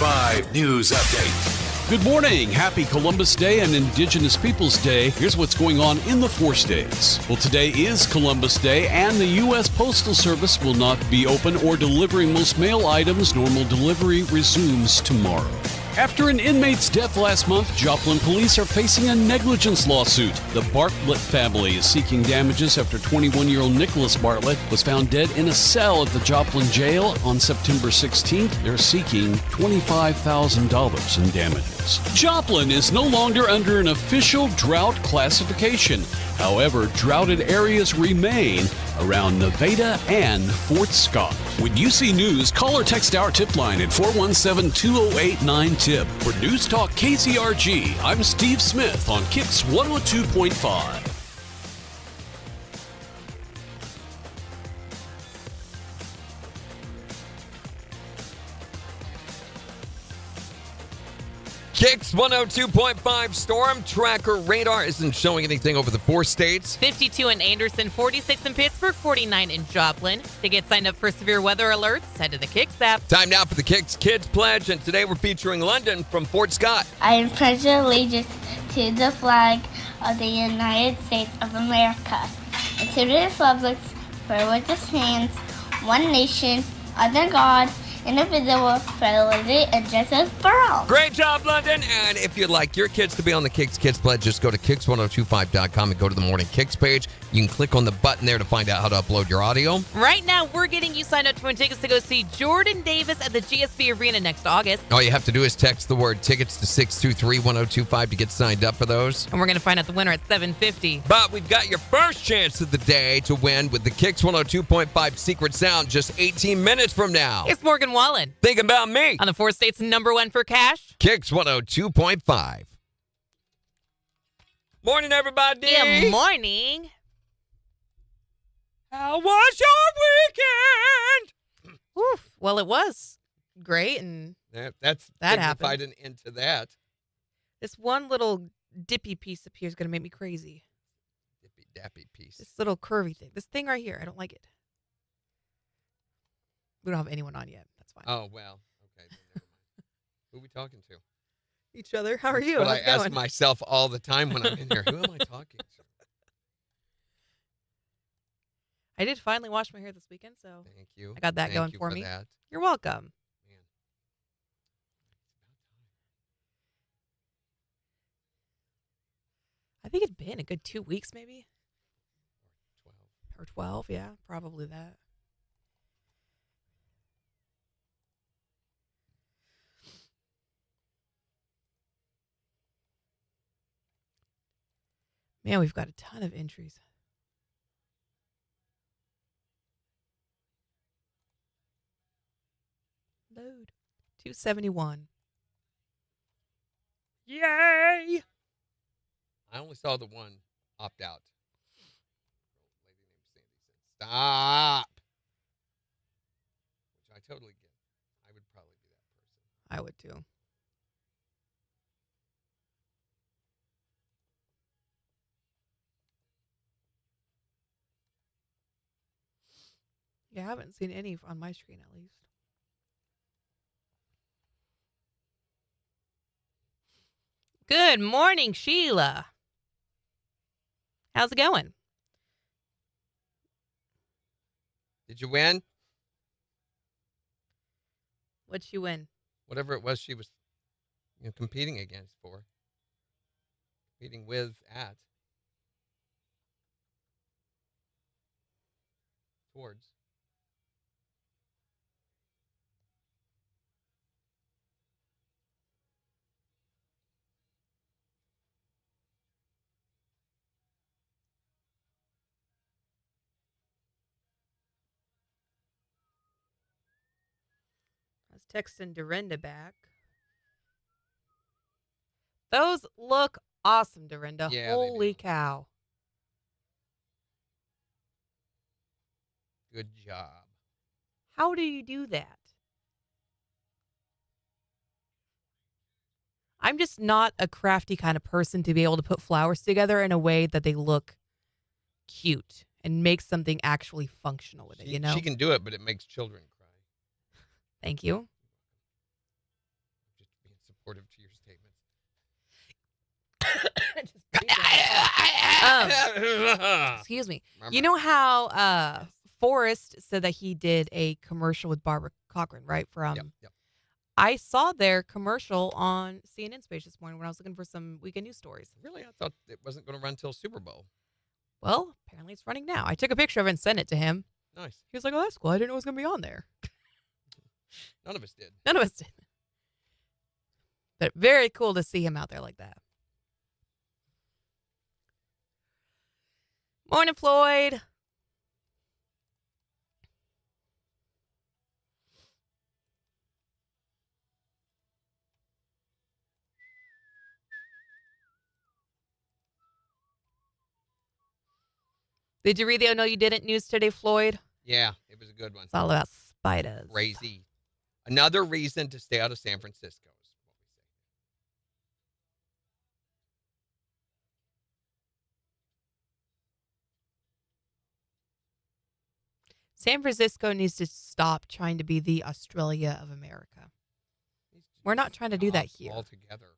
102.5 News Update. Good morning. Happy Columbus Day and Indigenous Peoples Day. Here's what's going on in the 4 states. Well, today is Columbus Day, and the U.S. Postal Service will not be open or delivering most mail items. Normal delivery resumes tomorrow. After an inmate's death last month, Joplin police are facing a negligence lawsuit. The Bartlett family is seeking damages after 21-year-old Nicholas Bartlett was found dead in a cell at the Joplin jail on September 16th. They're seeking $25,000 in damages. Joplin is no longer under an official drought classification. However, droughted areas remain around Nevada and Fort Scott. When you see news, call or text our tip line at 417-208-9TIP. For News Talk KCRG, I'm Steve Smith on KIX 102.5. KIX 102.5 storm tracker radar isn't showing anything over the 4 states. 52 in Anderson, 46 in Pittsburgh, 49 in Joplin. To get signed up for severe weather alerts, head to the KIX app. Time now for the KIX Kids Pledge, and today we're featuring London from Fort Scott. I pledge allegiance to the flag of the United States of America and to the republic for which it stands, one nation, under God, indivisible, for liberty and justice for all. Great job, London. And if you'd like your kids to be on the KIX Kids Pledge, just go to KIX1025.com and go to the Morning KIX page. You can click on the button there to find out how to upload your audio. Right now, we're getting you signed up to win tickets to go see Jordan Davis at the GSB Arena next August. All you have to do is text the word tickets to 623-1025 to get signed up for those. And we're going to find out the winner at 7:50. But we've got your first chance of the day to win with the KIX 102.5 Secret Sound just 18 minutes from now. It's Morgan Wallen. Think about me. On the 4 states' number 1 for cash. KIX 102.5. Morning, everybody. Good morning. How was your weekend? Oof. Well, it was great, and That happened. If I didn't into that. this one little dippy piece up here is going to make me crazy. Dippy dappy piece. This little curvy thing. This thing right here, I don't like it. We don't have anyone on yet. That's fine. Oh, well. Okay. Then never mind. Who are we talking to? Each other. How are you? But How's I it ask going? myself all the time when I'm in here, who am I talking to? I did finally wash my hair this weekend, so Thank you. I got that Thank going you for me. That. You're welcome. Man. I think it's been a good 2 weeks, maybe. 12. Or 12, yeah, probably that. Man, we've got a ton of entries. Load. 271. Yay! I only saw the one opt out. Lady named Sandy said, "Stop." Which I totally get. I would probably be that person. I would too. Yeah, I haven't seen any on my screen at least. Good morning, Sheila. How's it going? Did you win? What'd she win? Whatever it was she was competing against for. Competing with at. Towards. I was texting Dorinda back. Those look awesome, Dorinda. Yeah, they Holy do. cow. Good job. How do you do that? I'm just not a crafty kind of person to be able to put flowers together in a way that they look cute and make something actually functional with it, you know? She can do it, but it makes children cry. Thank you. supportive to your statements. Excuse me. You know how Forrest said that he did a commercial with Barbara Cochran, right? From Yep. I saw their commercial on CNN Space this morning when I was looking for some weekend news stories. Really? I thought it wasn't going to run till Super Bowl. Well, apparently it's running now. I took a picture of it and sent it to him. Nice. He was like, "Oh, that's cool. I didn't know it was going to be on there." None of us did. None of us did. But very cool to see him out there like that. Morning, Floyd. Did you read the "Oh No You Didn't" news today, Floyd? Yeah, it was a good one. It's all about spiders. Crazy. Another reason to stay out of San Francisco is what we say. San Francisco needs to stop trying to be the Australia of America. We're not trying to do that here. Altogether.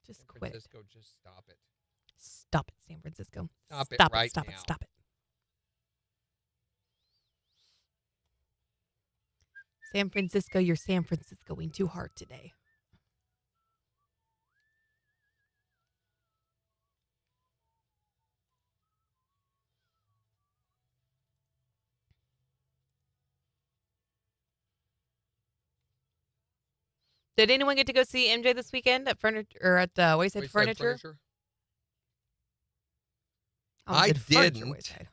Just San quit it. Francisco, just stop it. Stop it, San Francisco. Stop it right Stop now. it. Stop it. San Francisco, you're San Franciscoing too hard today. Did anyone get to go see MJ this weekend at furniture or at Wayside Wayside Furniture? Oh, I good furniture, didn't. Wayside.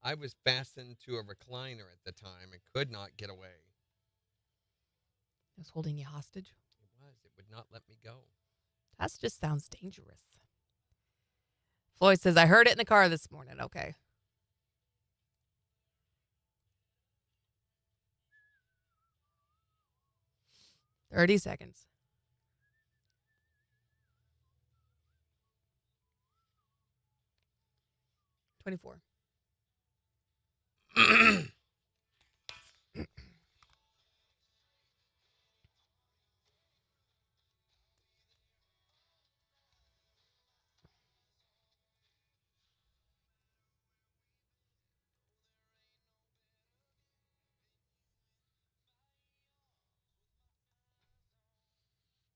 I was fastened to a recliner at the time and could not get away. It was holding you hostage. It was. It would not let me go. That just sounds dangerous. Floyd says, I heard it in the car this morning. Okay. "30 seconds. "24.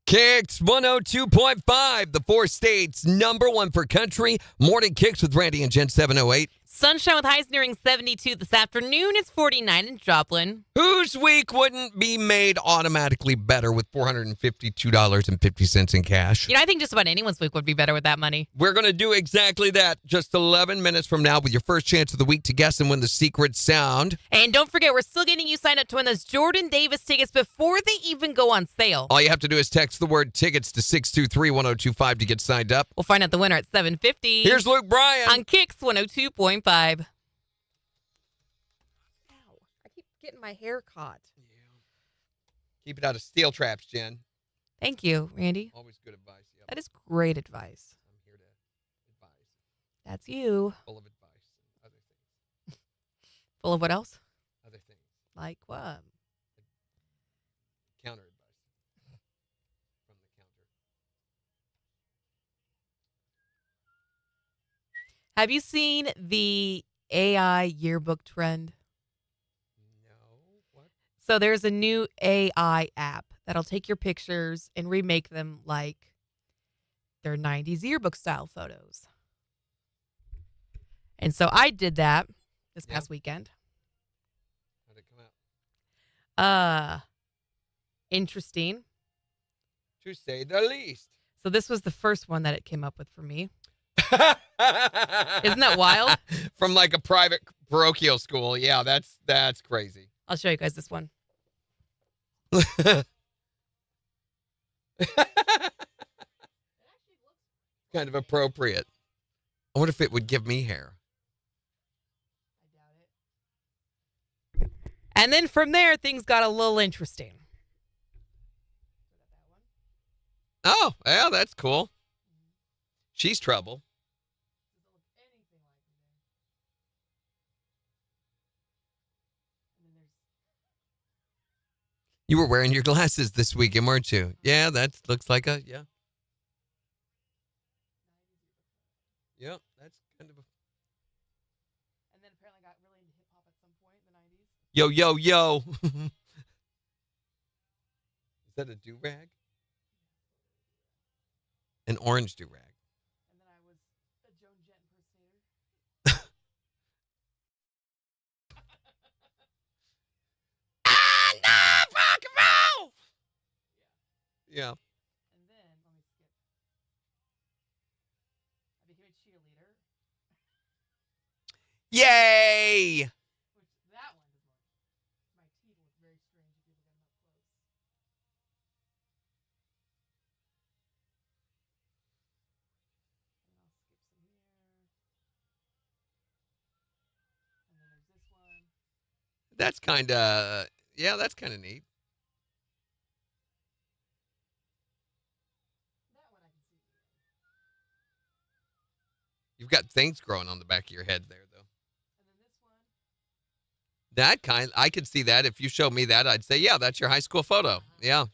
KIX 102.5, the 4 states, #1 for country. Morning KIX with Randy and Jen 708. Sunshine with highs nearing 72 this afternoon. It's 49 in Joplin. Whose week wouldn't be made automatically better with $452.50 in cash? You know, I think just about anyone's week would be better with that money. We're going to do exactly that just 11 minutes from now with your first chance of the week to guess and win the secret sound. And don't forget, we're still getting you signed up to win those Jordan Davis tickets before they even go on sale. All you have to do is text the word tickets to 623-1025 to get signed up. We'll find out the winner at 7:50. Here's Luke Bryan. On KIX 102.5. Ow, I keep getting my hair caught. Keep it out of steel traps, Jen. Thank you, Randy. Always good advice. Yep. That is great advice. I'm here to advise. That's you. Full of advice and other things. Full of what else? Other things. Like what? Counter advice. From the counter. Have you seen the AI yearbook trend? No. What? So there's a new AI app that'll take your pictures and remake them like their 90s yearbook style photos. And so I did that this past weekend. How'd it come out? Interesting. To say the least. So this was the first one that it came up with for me. Isn't that wild? From like a private parochial school. Yeah, that's crazy. I'll show you guys this one. Kind of appropriate. I wonder if it would give me hair. And then from there, things got a little interesting. Oh, yeah, that's cool. She's trouble. You were wearing your glasses this weekend, weren't you? Yeah, that looks like yeah. Yep, that's kind of a... And then apparently got really into hip hop at some point in the 90s. Yo, yo, yo. Is that a do-rag? An orange do-rag. And then I was a Joan Jett impersonator. I love rock and roll! Yeah. And then, let me skip. I became a cheerleader. Yay! Which, that one is like, my teeth look very strange if you look at them up close. And I'll skip some here. And then there's this one. That's kind of, yeah, that's kind of neat. That one I can see. You've got things growing on the back of your head there, though. And then this one. That kind, I could see that. If you showed me that, I'd say, yeah, that's your high school photo. Yeah. And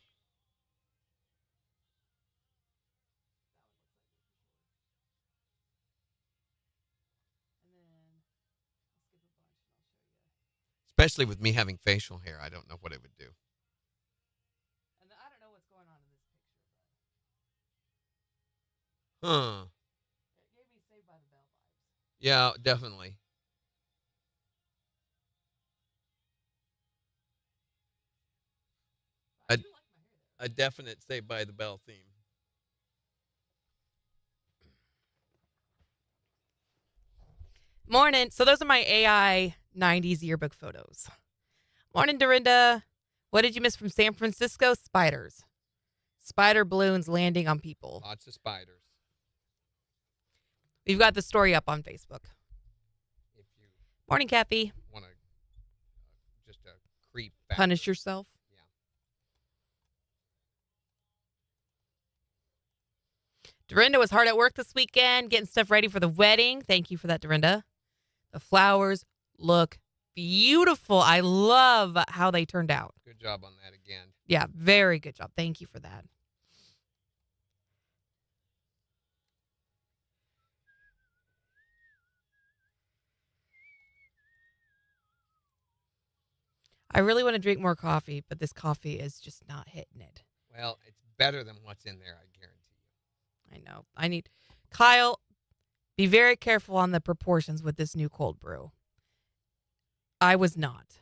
then I'll skip a bunch and I'll show you. Especially with me having facial hair, I don't know what it would do. And then I don't know what's going on in this picture, Huh. but it gave me Saved by the Bell vibes. Yeah, definitely. I A- do like my hair though. A definite Saved by the Bell theme. Morning. So those are my AI 90s yearbook photos. Morning, Dorinda. What did you miss from San Francisco? Spiders. Spider balloons landing on people. Lots of spiders. We've got the story up on Facebook. If you Morning, Kathy. want to just a creep factor. Punish yourself. Yeah. Dorinda was hard at work this weekend, getting stuff ready for the wedding. Thank you for that, Dorinda. The flowers look beautiful. I love how they turned out. Good job on that again. Yeah, very good job. Thank you for that. I really want to drink more coffee, but this coffee is just not hitting it. Well, it's better than what's in there, I guarantee you. I know. I need Kyle, be very careful on the proportions with this new cold brew. I was not.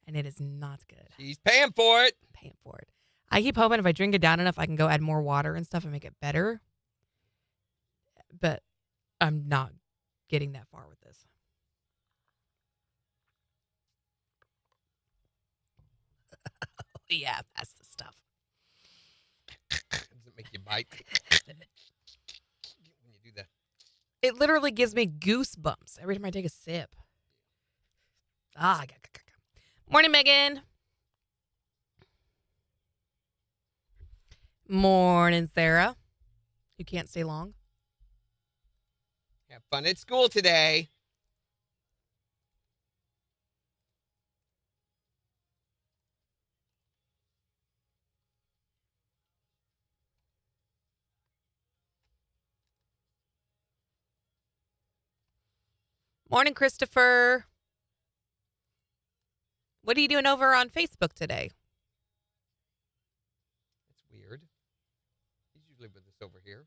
And it is not good. He's paying for it. I'm paying for it. I keep hoping if I drink it down enough, I can go add more water and stuff and make it better. But I'm not getting that far with this. Yeah, that's the stuff. Does it make you bite? When you do that. It literally gives me goosebumps every time I take a sip. Morning, Megan. Morning, Sarah. You can't stay long. Have fun at school today. Morning, Christopher. What are you doing over on Facebook today? That's weird. He's usually with us over here.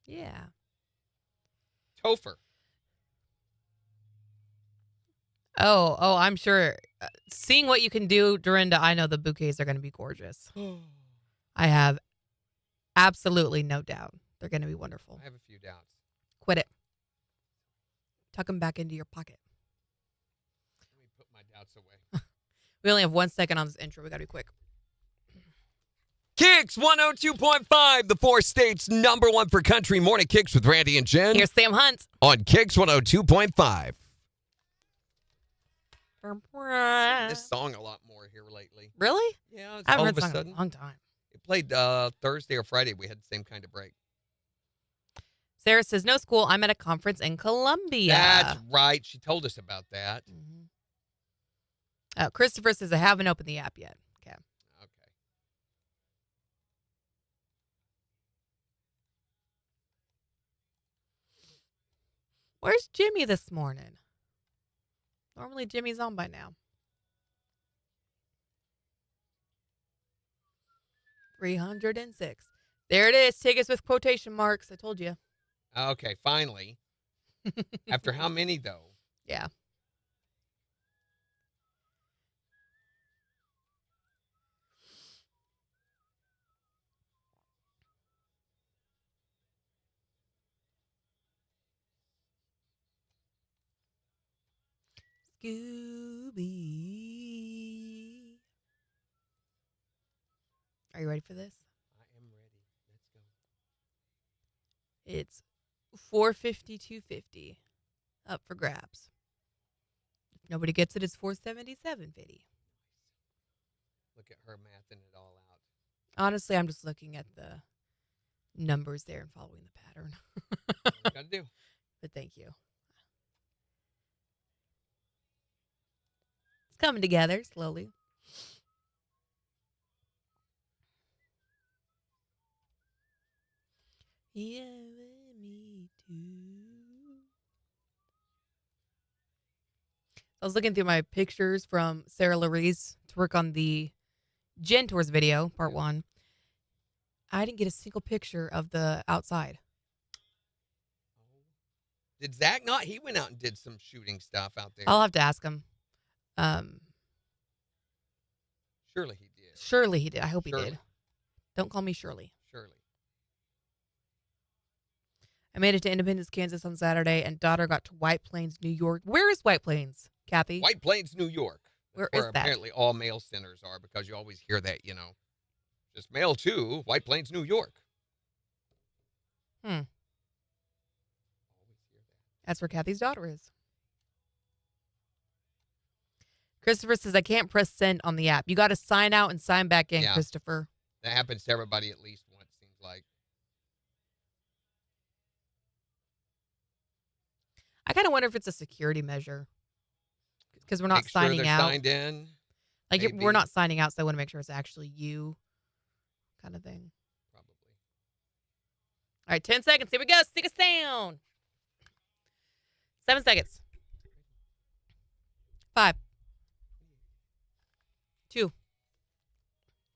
Yeah. Topher. Oh, I'm sure. Seeing what you can do, Dorinda, I know the bouquets are going to be gorgeous. I have absolutely no doubt. They're going to be wonderful. I have a few doubts. Quit it. Tuck them back into your pocket. Let me put my doubts away. We only have 1 second on this intro. We got to be quick. KIX 102.5, the 4 states #1 for country. Morning KIX with Randy and Jen. Here's Sam Hunt. On KIX 102.5. This song a lot more here lately. Really? Yeah, it's I haven't all heard of a this song in sudden. a long time. It played Thursday or Friday. We had the same kind of break. Sarah says, no school. I'm at a conference in Columbia. That's right. She told us about that. Christopher says, I haven't opened the app yet. Okay. Where's Jimmy this morning? Normally Jimmy's on by now. 306. There it is. Tickets with quotation marks. I told you. Okay, finally. After how many, though? Yeah. Scooby. Are you ready for this? I am ready. Let's go. It's 450-250 up for grabs. If nobody gets it, it's 477.50. Look at her mathing it all out. Honestly, I'm just looking at the numbers there and following the pattern. What you gotta do. But thank you. It's coming together slowly. Yeah, me too. I was looking through my pictures from Sarah Larry's to work on the Gen Tours video, part 1. I didn't get a single picture of the outside. Did Zach not? He went out and did some shooting stuff out there. I'll have to ask him. Surely he did. Surely he did. I hope he Surely. did. Don't call me Shirley. Surely. I made it to Independence, Kansas on Saturday, and daughter got to White Plains, New York. Where is White Plains, Kathy? White Plains, New York. Where That's is that? Apparently all mail centers are, because you always hear that, Just mail to White Plains, New York. Always hear that. That's where Kathy's daughter is. Christopher says, I can't press send on the app. You got to sign out and sign back in, Yeah. Christopher. That happens to everybody at least once, seems like. I kind of wonder if it's a security measure because we're not Make sure signing they're out. signed in. Like maybe. we're not signing out, so I want to make sure it's actually you, kind of thing. Probably. All right, 10 seconds. Here we go. Stick us down. 7 seconds. 5, 2.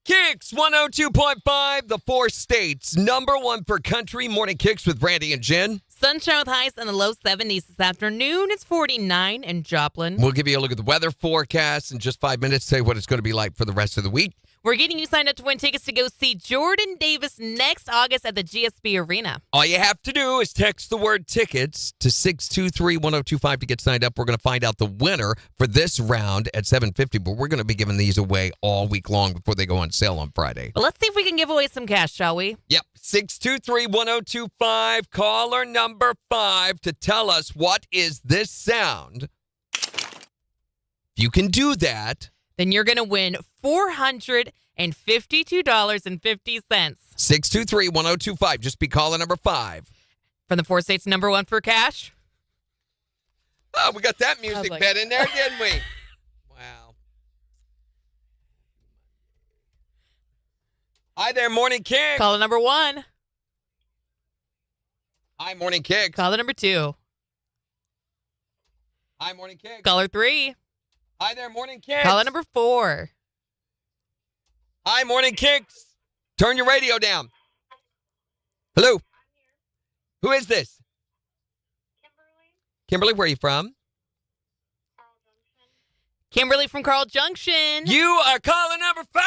KIX 102.5, the 4 states. Number 1 for country. Morning KIX with Brandy and Jen. Sunshine with highs in the low 70s this afternoon. It's 49 in Joplin. We'll give you a look at the weather forecast in just 5 minutes, say what it's going to be like for the rest of the week. We're getting you signed up to win tickets to go see Jordan Davis next August at the GSB Arena. All you have to do is text the word tickets to 623-1025 to get signed up. We're going to find out the winner for this round at 7:50, but we're going to be giving these away all week long before they go on sale on Friday. But let's see if we can give away some cash, shall we? Yep, 623-1025, caller number 5 to tell us what is this sound. If you can do that, Then you're going to win $452.50. 623-1025. Just be caller number 5. From the 4 states, number 1 for cash. Oh, we got that music like- bed in there, didn't we? Wow. Hi there, Morning KIX. Caller number 1. Hi, Morning KIX. Caller number 2. Hi, Morning KIX. Caller 3. Hi there, Morning KIX. Caller number 4. Hi, Morning KIX. Turn your radio down. Hello. Who is this? Kimberly, where are you from? Kimberly from Carl Junction. You are caller number 5.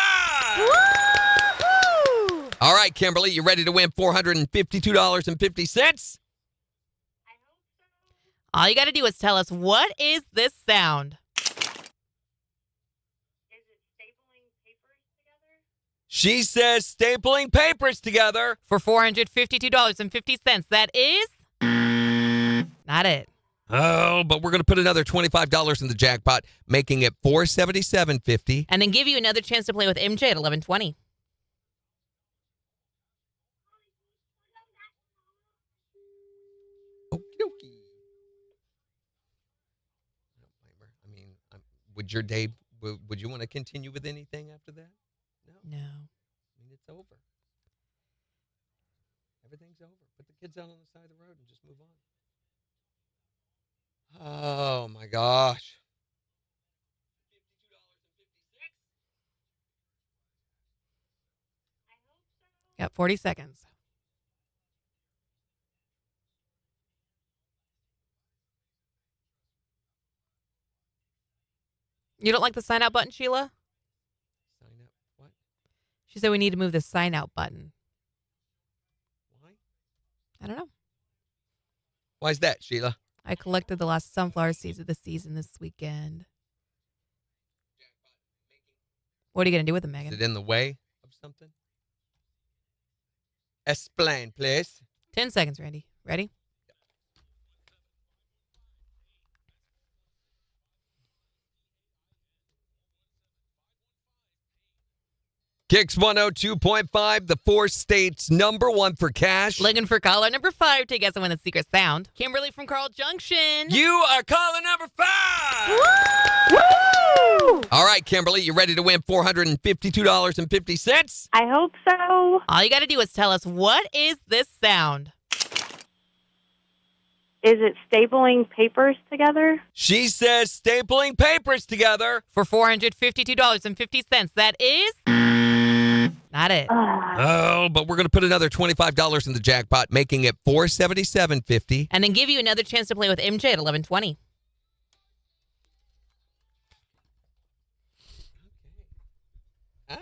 Woo-hoo! All right, Kimberly, you ready to win $452.50? All you got to do is tell us, what is this sound? She says stapling papers together. For $452.50. That is not it. Oh, but we're going to put another $25 in the jackpot, making it $477.50. And then give you another chance to play with MJ at 11:20. Okie dokie. I mean, would your day, would you want to continue with anything after that? No. No. I mean, it's over. Everything's over. Put the kids out on the side of the road and just move on. Oh, my gosh. Got 40 seconds. You don't like the sign out button, Sheila? Sign up. What? She said we need to move the sign out button. Why? I don't know. Why is that, Sheila? I collected the last sunflower seeds of the season this weekend. What are you going to do with them, Is Megan? it in the way of something? Explain, please. 10 seconds, Randy. Ready? KIX 102.5, the 4 states #1 for cash. Looking for caller number 5 to guess win the secret sound. Kimberly from Carl Junction. You are caller number 5. Woo! All right, Kimberly, you ready to win $452.50? I hope so. All you got to do is tell us, what is this sound? Is it stapling papers together? She says stapling papers together. For $452.50. That is not it. Oh, but we're going to put another $25 in the jackpot, making it $477.50. And then give you another chance to play with MJ at 11:20. Okay.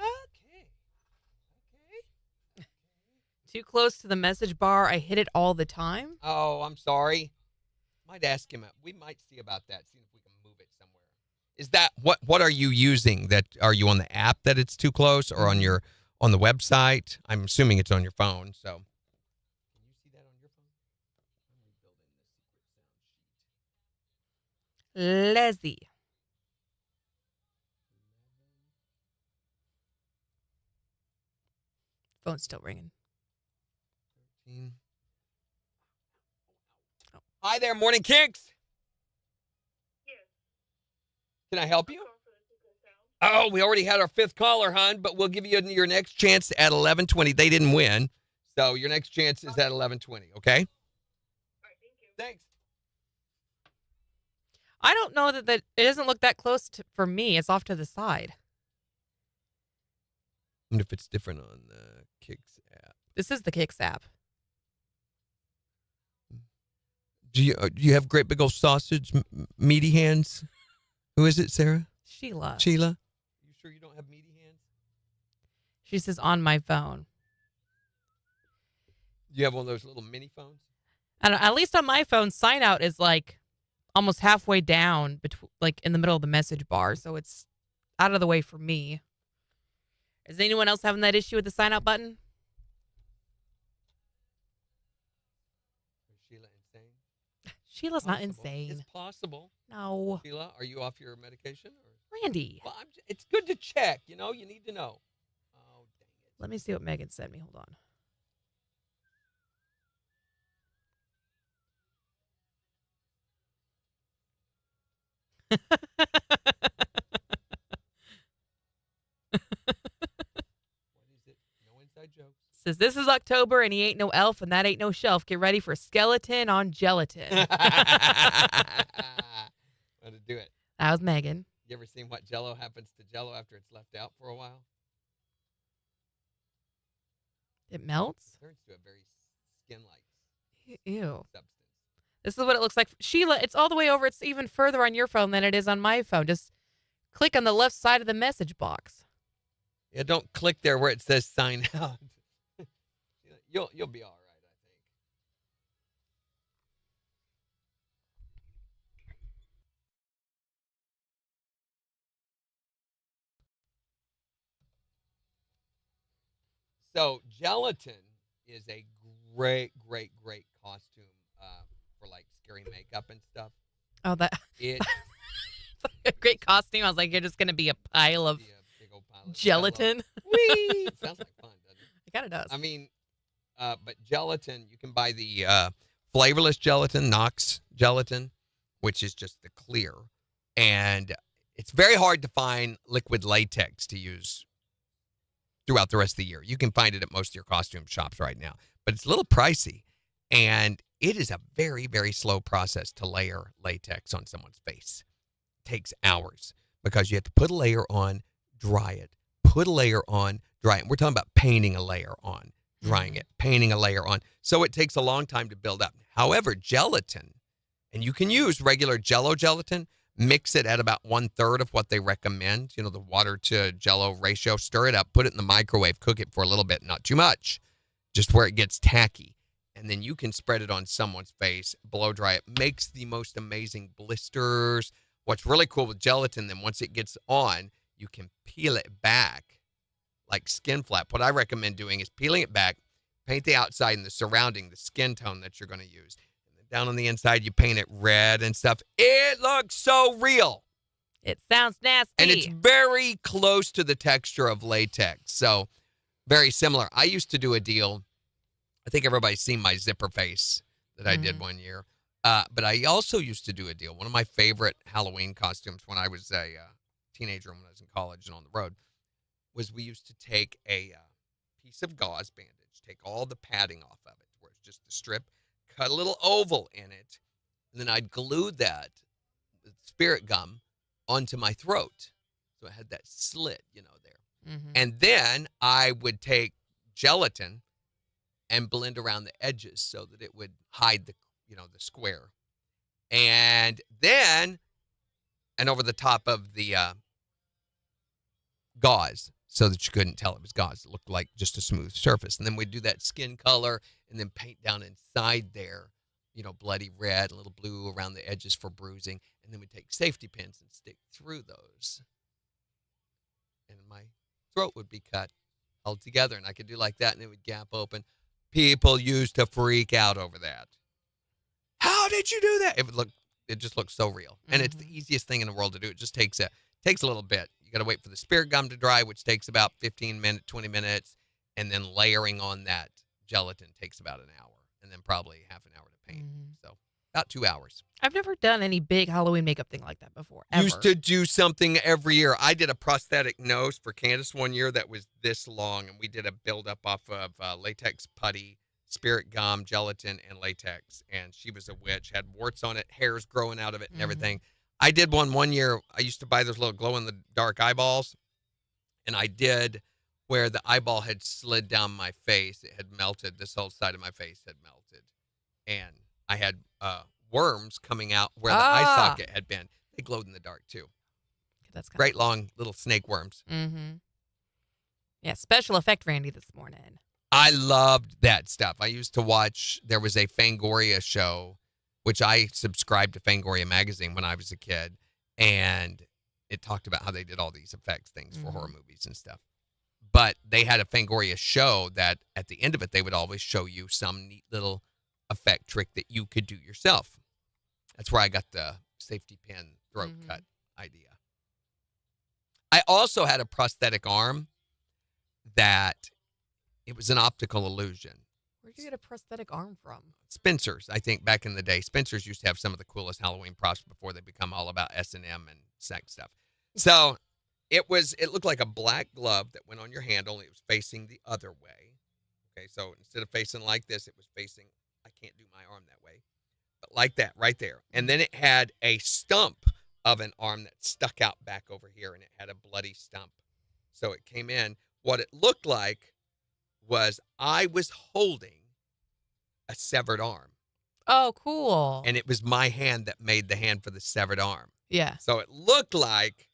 Too close to the message bar. I hit it all the time. Oh, I'm sorry. Might ask him. We might see about that. See if we can move it somewhere. Is that what are you using? That are you on the app that it's too close, or on the website? I'm assuming it's on your phone. So, can you see that on your phone? Leslie. Phone's still ringing. Hi there, Morning Kicks. Can I help you? Oh, we already had our 5th caller, hon, but we'll give you your next chance at 11:20. They didn't win, so your next chance is at 11:20. Okay. All right, thank you. Thanks. I don't know that it doesn't look that close for me. It's off to the side. I wonder if it's different on the KIX app. This is the KIX app. Do you have great big old sausage, meaty hands? Who is it, Sarah? Sheila. Sheila? You sure you don't have meaty hands? She says on my phone. You have one of those little mini phones? And at least on my phone, sign out is like almost halfway down, like in the middle of the message bar. So it's out of the way for me. Is anyone else having that issue with the sign out button? Is Sheila insane? Sheila's not Possible. insane. It's possible. No. Sheila, are you off your medication? Or? Randy. Well, it's good to check. You need to know. Oh, dang it. Let me see what Megan sent me. Hold on. What is it? No inside jokes. Says this is October and he ain't no elf and that ain't no shelf. Get ready for skeleton on gelatin. How to do it. That was Megan. You ever seen what Jello happens to Jello after it's left out for a while? It melts? It turns to a very skin-like Ew. substance. This is what it looks like. Sheila, it's all the way over. It's even further on your phone than it is on my phone. Just click on the left side of the message box. Yeah, don't click there where it says sign out. You'll be all right, I think. So gelatin is a great costume for like scary makeup and stuff. Oh, that It a great costume. I was like, you're just going to be a pile of be a big old pile of gelatin. Whee! Sounds like fun, doesn't it? It kind of does. I mean, but gelatin, you can buy the flavorless gelatin, Knox gelatin, which is just the clear. And it's very hard to find liquid latex to use throughout the rest of the year. You can find it at most of your costume shops right now, but it's a little pricey. And it is a very, very slow process to layer latex on someone's face. It takes hours because you have to put a layer on, dry it, put a layer on, dry it. We're talking about painting a layer on, drying it, painting a layer on. So it takes a long time to build up. However, gelatin, and you can use regular Jell-O gelatin, mix it at about 1/3 of what they recommend, the water to Jell-O ratio, stir it up, put it in the microwave, cook it for a little bit, not too much, just where it gets tacky. And then you can spread it on someone's face, blow dry it, makes the most amazing blisters. What's really cool with gelatin, then once it gets on, you can peel it back like skin flap. What I recommend doing is peeling it back, paint the outside and the surrounding, the skin tone that you're going to use. And then down on the inside, you paint it red and stuff. It looks so real. It sounds nasty. And it's very close to the texture of latex. So very similar. I used to do a deal. I think everybody's seen my zipper face that I did one year. But I also used to do a deal. One of my favorite Halloween costumes when I was a teenager and when I was in college and on the road was we used to take a piece of gauze bandage, take all the padding off of it, where it's just the strip, cut a little oval in it, and then I'd glue that with spirit gum onto my throat. So it had that slit, there. And then I would take gelatin and blend around the edges so that it would hide the square. And then, and over the top of the gauze so that you couldn't tell it was gauze. It looked like just a smooth surface. And then we'd do that skin color and then paint down inside there, bloody red, a little blue around the edges for bruising. And then we'd take safety pins and stick through those. And my throat would be cut all together. And I could do like that and it would gap open. People used to freak out over that. How did you do that? It just looks so real. And it's the easiest thing in the world to do. It just takes a little bit. You got to wait for the spirit gum to dry, which takes about 15 minutes, 20 minutes. And then layering on that gelatin takes about an hour. And then probably half an hour to paint. So about 2 hours. I've never done any big Halloween makeup thing like that before, ever. Used to do something every year. I did a prosthetic nose for Candace one year that was this long, and we did a build-up off of latex putty, spirit gum, gelatin, and latex. And she was a witch, had warts on it, hairs growing out of it, and everything. I did one year. I used to buy those little glow-in-the-dark eyeballs, and I did where the eyeball had slid down my face. It had melted. This whole side of my face had melted. And I had worms coming out where the eye socket had been. They glowed in the dark, too. That's great long little snake worms. Yeah, special effect Randy this morning. I loved that stuff. I used to watch, there was a Fangoria show, which I subscribed to Fangoria magazine when I was a kid, and it talked about how they did all these effects things for horror movies and stuff. But they had a Fangoria show that at the end of it, they would always show you some neat little effect trick that you could do yourself. That's where I got the safety pin throat cut idea. I also had a prosthetic arm that it was an optical illusion. Where'd you get a prosthetic arm from? Spencer's, I think, back in the day. Spencer's used to have some of the coolest Halloween props before they become all about S&M and sex stuff. So it looked like a black glove that went on your hand, only it was facing the other way. Okay, so instead of facing like this, it was facing, I can't do my arm that way, but like that right there. And then it had a stump of an arm that stuck out back over here, and it had a bloody stump. So it came in. What it looked like was I was holding a severed arm. Oh, cool. And it was my hand that made the hand for the severed arm. Yeah. So it looked like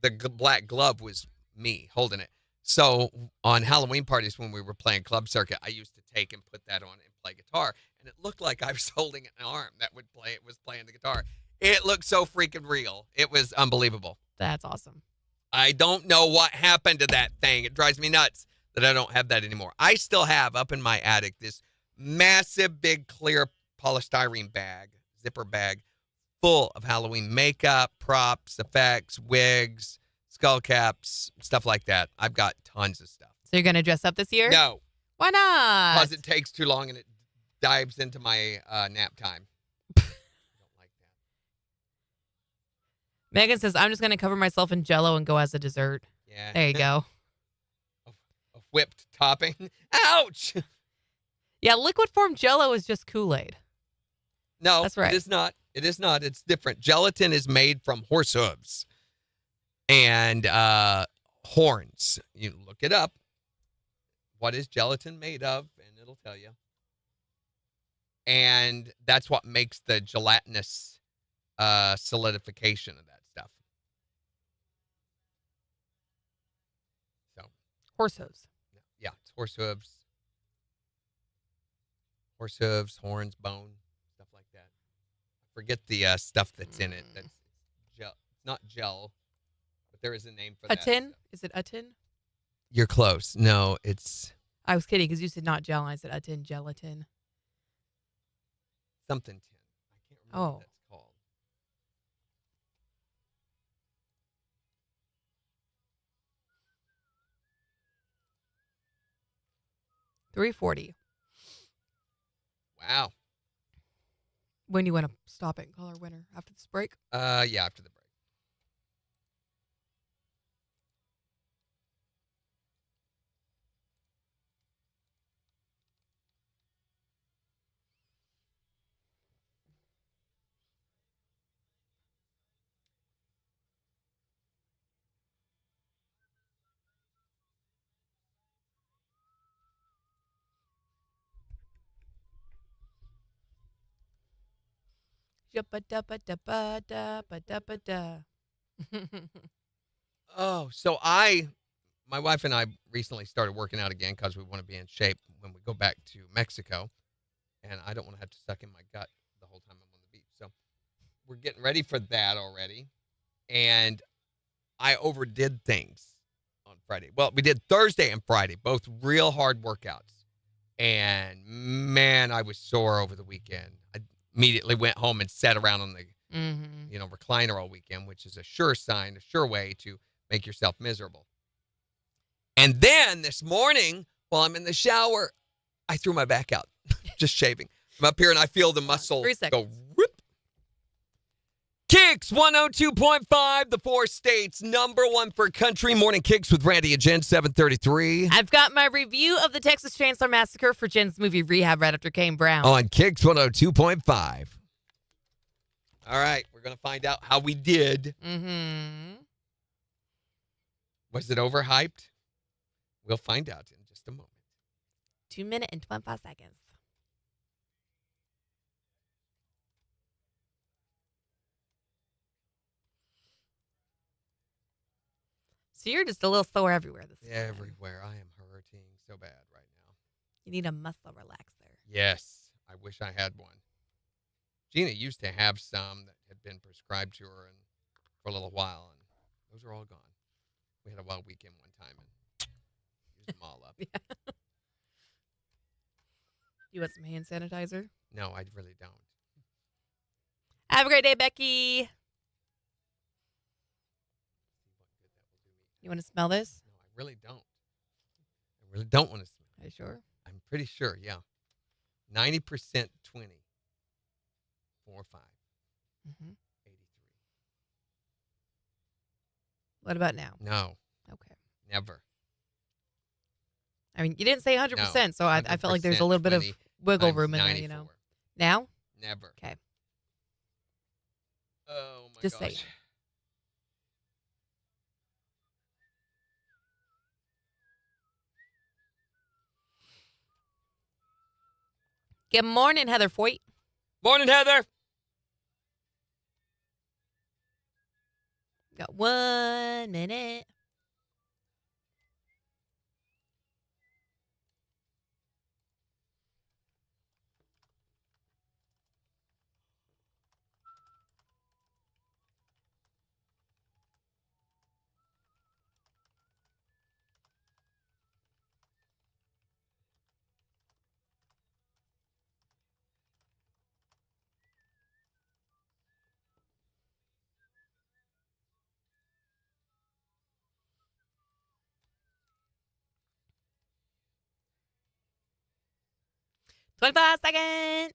the black glove was me holding it. So on Halloween parties when we were playing club circuit, I used to take and put that on and play guitar. And it looked like I was holding an arm that was playing the guitar. It looked so freaking real. It was unbelievable. That's awesome. I don't know what happened to that thing. It drives me nuts that I don't have that anymore. I still have up in my attic this massive, big, clear polystyrene bag, zipper bag, full of Halloween makeup, props, effects, wigs, skull caps, stuff like that. I've got tons of stuff. So you're going to dress up this year? No. Why not? Because it takes too long and it dives into my nap time. I don't like that. Megan says, I'm just going to cover myself in Jell-O and go as a dessert. Yeah. There you go. A whipped topping. Ouch! Yeah, liquid form Jello is just Kool-Aid. No, That's right. It is not. It is not. It's different. Gelatin is made from horse hooves and horns. You look it up. What is gelatin made of? And it'll tell you. And that's what makes the gelatinous solidification of that stuff. So, Horse hooves. yeah, it's horse hooves. Horse hooves, horns, bone, stuff like that. Forget the stuff that's in it. That's gel. It's not gel, but there is a name for A that. tin? Stuff. Is it a tin? You're close. No, it's I was kidding because you said not gel. I said a tin gelatin. something tin. I can't remember Oh. what that's called. 340. Wow. When you want to stop it and call our winner after this break? Yeah, after the break. Yuppa-duppa-duppa-duppa-duppa-da. Oh, so my wife and I recently started working out again because we want to be in shape when we go back to Mexico, and I don't want to have to suck in my gut the whole time I'm on the beach. So we're getting ready for that already, and I overdid things on Friday. Well, we did Thursday and Friday, both real hard workouts, and man, I was sore over the weekend. I immediately went home and sat around on the recliner all weekend, which is a sure way to make yourself miserable. And then this morning, while I'm in the shower, I threw my back out, just shaving. I'm up here and I feel the muscle 3 go seconds. rip. KIX 102.5, the 4 states, #1 for country. Morning KIX with Randy and Jen, 733. I've got my review of the Texas Chainsaw Massacre for Jen's movie Rehab right after Kane Brown. On KIX 102.5. All right, we're going to find out how we did. Was it overhyped? We'll find out in just a moment. 2 minutes and 25 seconds. So you're just a little sore everywhere this morning. Everywhere. I am hurting so bad right now. You need a muscle relaxer. Yes, I wish I had one. Gina used to have some that had been prescribed to her for a little while, and those are all gone. We had a wild weekend one time and used them all up. Yeah. You want some hand sanitizer? No, I really don't. Have a great day, Becky. You want to smell this? No, I really don't. I really don't want to smell. Are you sure? I'm pretty sure, yeah. 90% 20. 4 or 5. 83. What about now? No, Okay. never. I mean, you didn't say 100%, so I felt like there's a little bit of 20 wiggle times room in there, 94. you know. Now? Never. Okay. Oh, my Just gosh. saying. Good morning, Heather Foyt. Morning, Heather. Got 1 minute. $25. Secondes.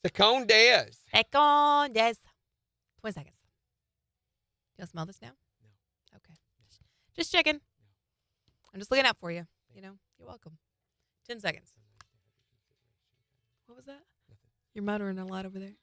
Secondes. 20 seconds. You want to smell this now? No. Okay. Just checking. I'm just looking out for you. You know, you're welcome. 10 seconds. What was that? You're muttering a lot over there.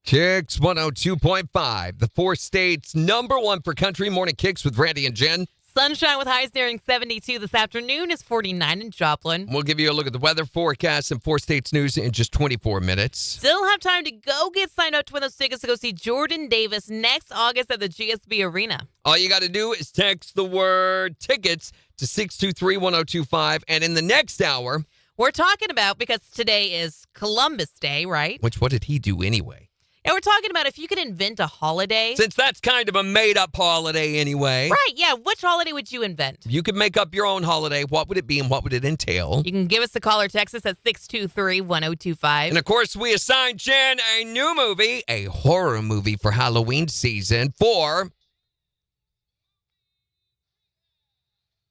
KIX 102.5, the 4 states number 1 for country. Morning Kicks with Randy and Jen. Sunshine with highs nearing 72 this afternoon. Is 49 in Joplin. We'll give you a look at the weather forecast and 4 states news in just 24 minutes. Still have time to go get signed up to win those tickets to go see Jordan Davis next August at the GSB Arena. All you got to do is text the word tickets to 623-1025. And in the next hour, We're talking about, because today is Columbus Day, right? which what did he do anyway? And we're talking about if you could invent a holiday. Since that's kind of a made-up holiday anyway. Right, yeah. Which holiday would you invent? You could make up your own holiday. What would it be and what would it entail? You can give us a call or text us at 623-1025. And of course, we assigned Jen a new movie, a horror movie for Halloween season for...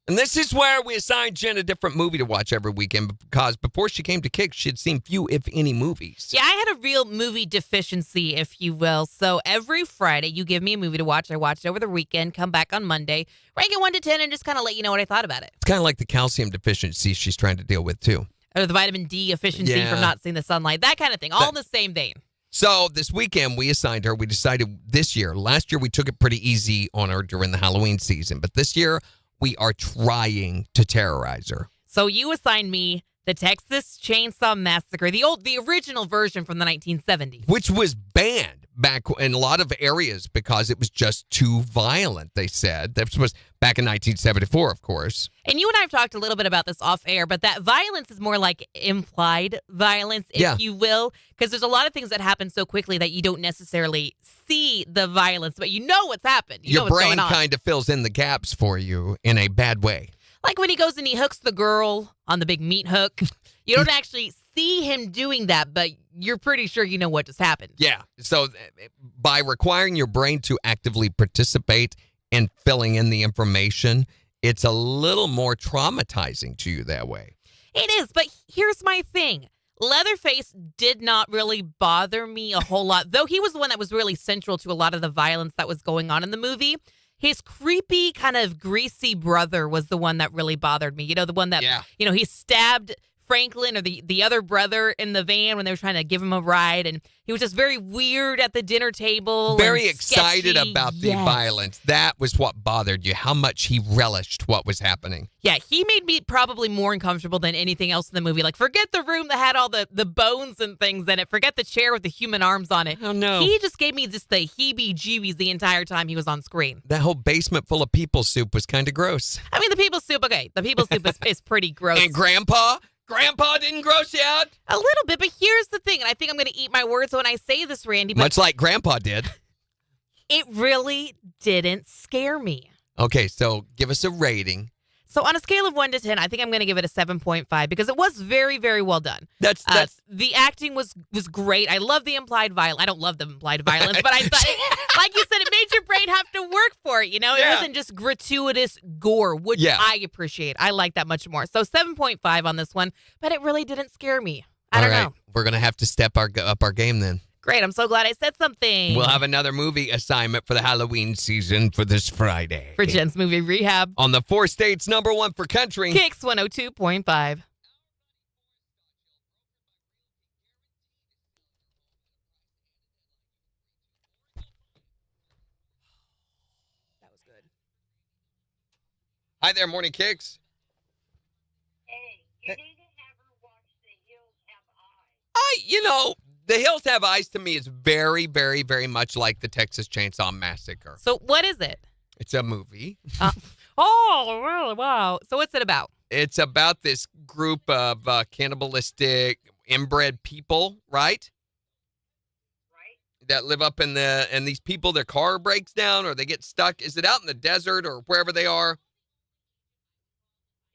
And this is where we assigned Jen a different movie to watch every weekend, because before she came to KIX, she had seen few, if any, movies. Yeah, I had a real movie deficiency, if you will. So every Friday, you give me a movie to watch. I watch it over the weekend, come back on Monday, rank it 1 to 10, and just kind of let you know what I thought about it. It's kind of like the calcium deficiency she's trying to deal with, too. Or the vitamin D efficiency Yeah. from not seeing the sunlight, that kind of thing. All in the same vein. So this weekend, we assigned her. We decided this year. Last year, we took it pretty easy on her during the Halloween season. But this year, we are trying to terrorize her. So you assigned me the Texas Chainsaw Massacre, the original version from the 1970s. Which was banned back in a lot of areas because it was just too violent, they said. That was back in 1974, of course. And you and I have talked a little bit about this off air, but that violence is more like implied violence, if you will, because there's a lot of things that happen so quickly that you don't necessarily see the violence, but you know what's happened. You know Your what's brain going on. kind of fills in the gaps for you in a bad way. Like when he goes and he hooks the girl on the big meat hook. You don't actually see him doing that, but you're pretty sure you know what just happened. Yeah. So by requiring your brain to actively participate in filling in the information, it's a little more traumatizing to you that way. It is, but here's my thing. Leatherface did not really bother me a whole lot, though he was the one that was really central to a lot of the violence that was going on in the movie. His creepy, kind of greasy brother was the one that really bothered me. You know, the one that, he stabbed Franklin or the other brother in the van when they were trying to give him a ride. And he was just very weird at the dinner table. Very and excited sketchy. about the violence. That was what bothered you, how much he relished what was happening. Yeah, he made me probably more uncomfortable than anything else in the movie. Like, forget the room that had all the bones and things in it. Forget the chair with the human arms on it. Oh, no. He just gave me just the heebie-jeebies the entire time he was on screen. That whole basement full of people soup was kind of gross. I mean, the people soup, okay. The people soup is pretty gross. And Grandpa didn't gross you out? A little bit, but here's the thing, and I think I'm going to eat my words when I say this, Randy. But much like Grandpa did. It really didn't scare me. Okay, so give us a rating. So on a scale of 1 to 10, I think I'm going to give it a 7.5 because it was very, very well done. That's the acting was great. I love the implied violence. I don't love the implied violence, but I thought, like you said, it made your brain have to work for it. You know, it wasn't just gratuitous gore, which I appreciate. I like that much more. So 7.5 on this one, but it really didn't scare me. I don't know. We're gonna have to step up our game then. Great. I'm so glad I said something. We'll have another movie assignment for the Halloween season for this Friday. For Jen's Movie Rehab. On the 4 states number 1 for country. KIX 102.5. That was good. Hi there, Morning Kicks. Hey, you need to have her watch The Hills Have Eyes. The Hills Have Eyes to me is very, very, very much like the Texas Chainsaw Massacre. So what is it? It's a movie. Oh, really? Wow. So what's it about? It's about this group of cannibalistic inbred people, right? Right? That live up and these people, their car breaks down or they get stuck. Is it out in the desert or wherever they are?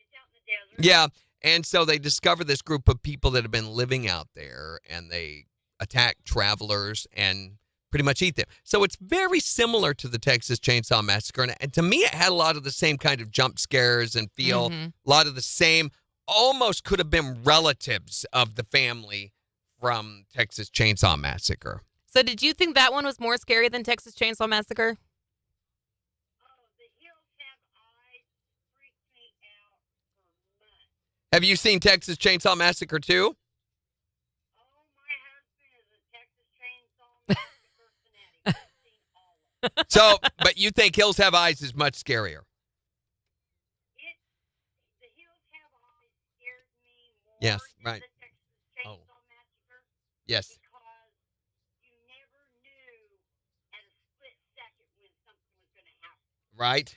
It's out in the desert. Yeah. And so they discover this group of people that have been living out there and they attack travelers and pretty much eat them. So it's very similar to the Texas Chainsaw Massacre. And to me, it had a lot of the same kind of jump scares and feel, a lot of the same, almost could have been relatives of the family from Texas Chainsaw Massacre. So did you think that one was more scary than Texas Chainsaw Massacre? Oh, The Hills Have Eyes freaked Have you seen Texas Chainsaw Massacre 2? Oh, my husband is a Texas Chainsaw Massacre fanatic. I've seen all of it. So, but you think Hills Have Eyes is much scarier? The Hills Have Eyes scared me more Yes, than right. the Texas Chainsaw Oh. Massacre Yes. because you never knew at a split second when something was going to happen. Right?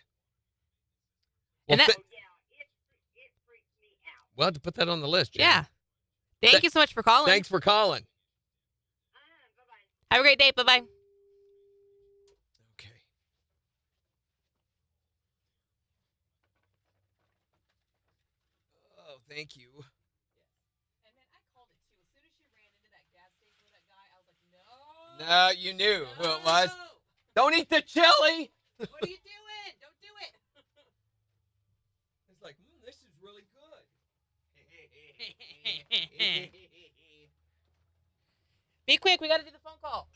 And Well, that- Oh, yeah, it freaked me out. we'll have to put that on the list, Jen. Yeah. Thank you so much for calling. Thanks for calling. Bye-bye. Have a great day. Bye-bye. Okay. Oh, thank you. And man, I called it too. As soon as she ran into that gas station with that guy, I was like, no. No, you knew who it was. Don't eat the chili. What are you doing? Don't do it. It's like, this is really good. Be quick. We got to do the phone call.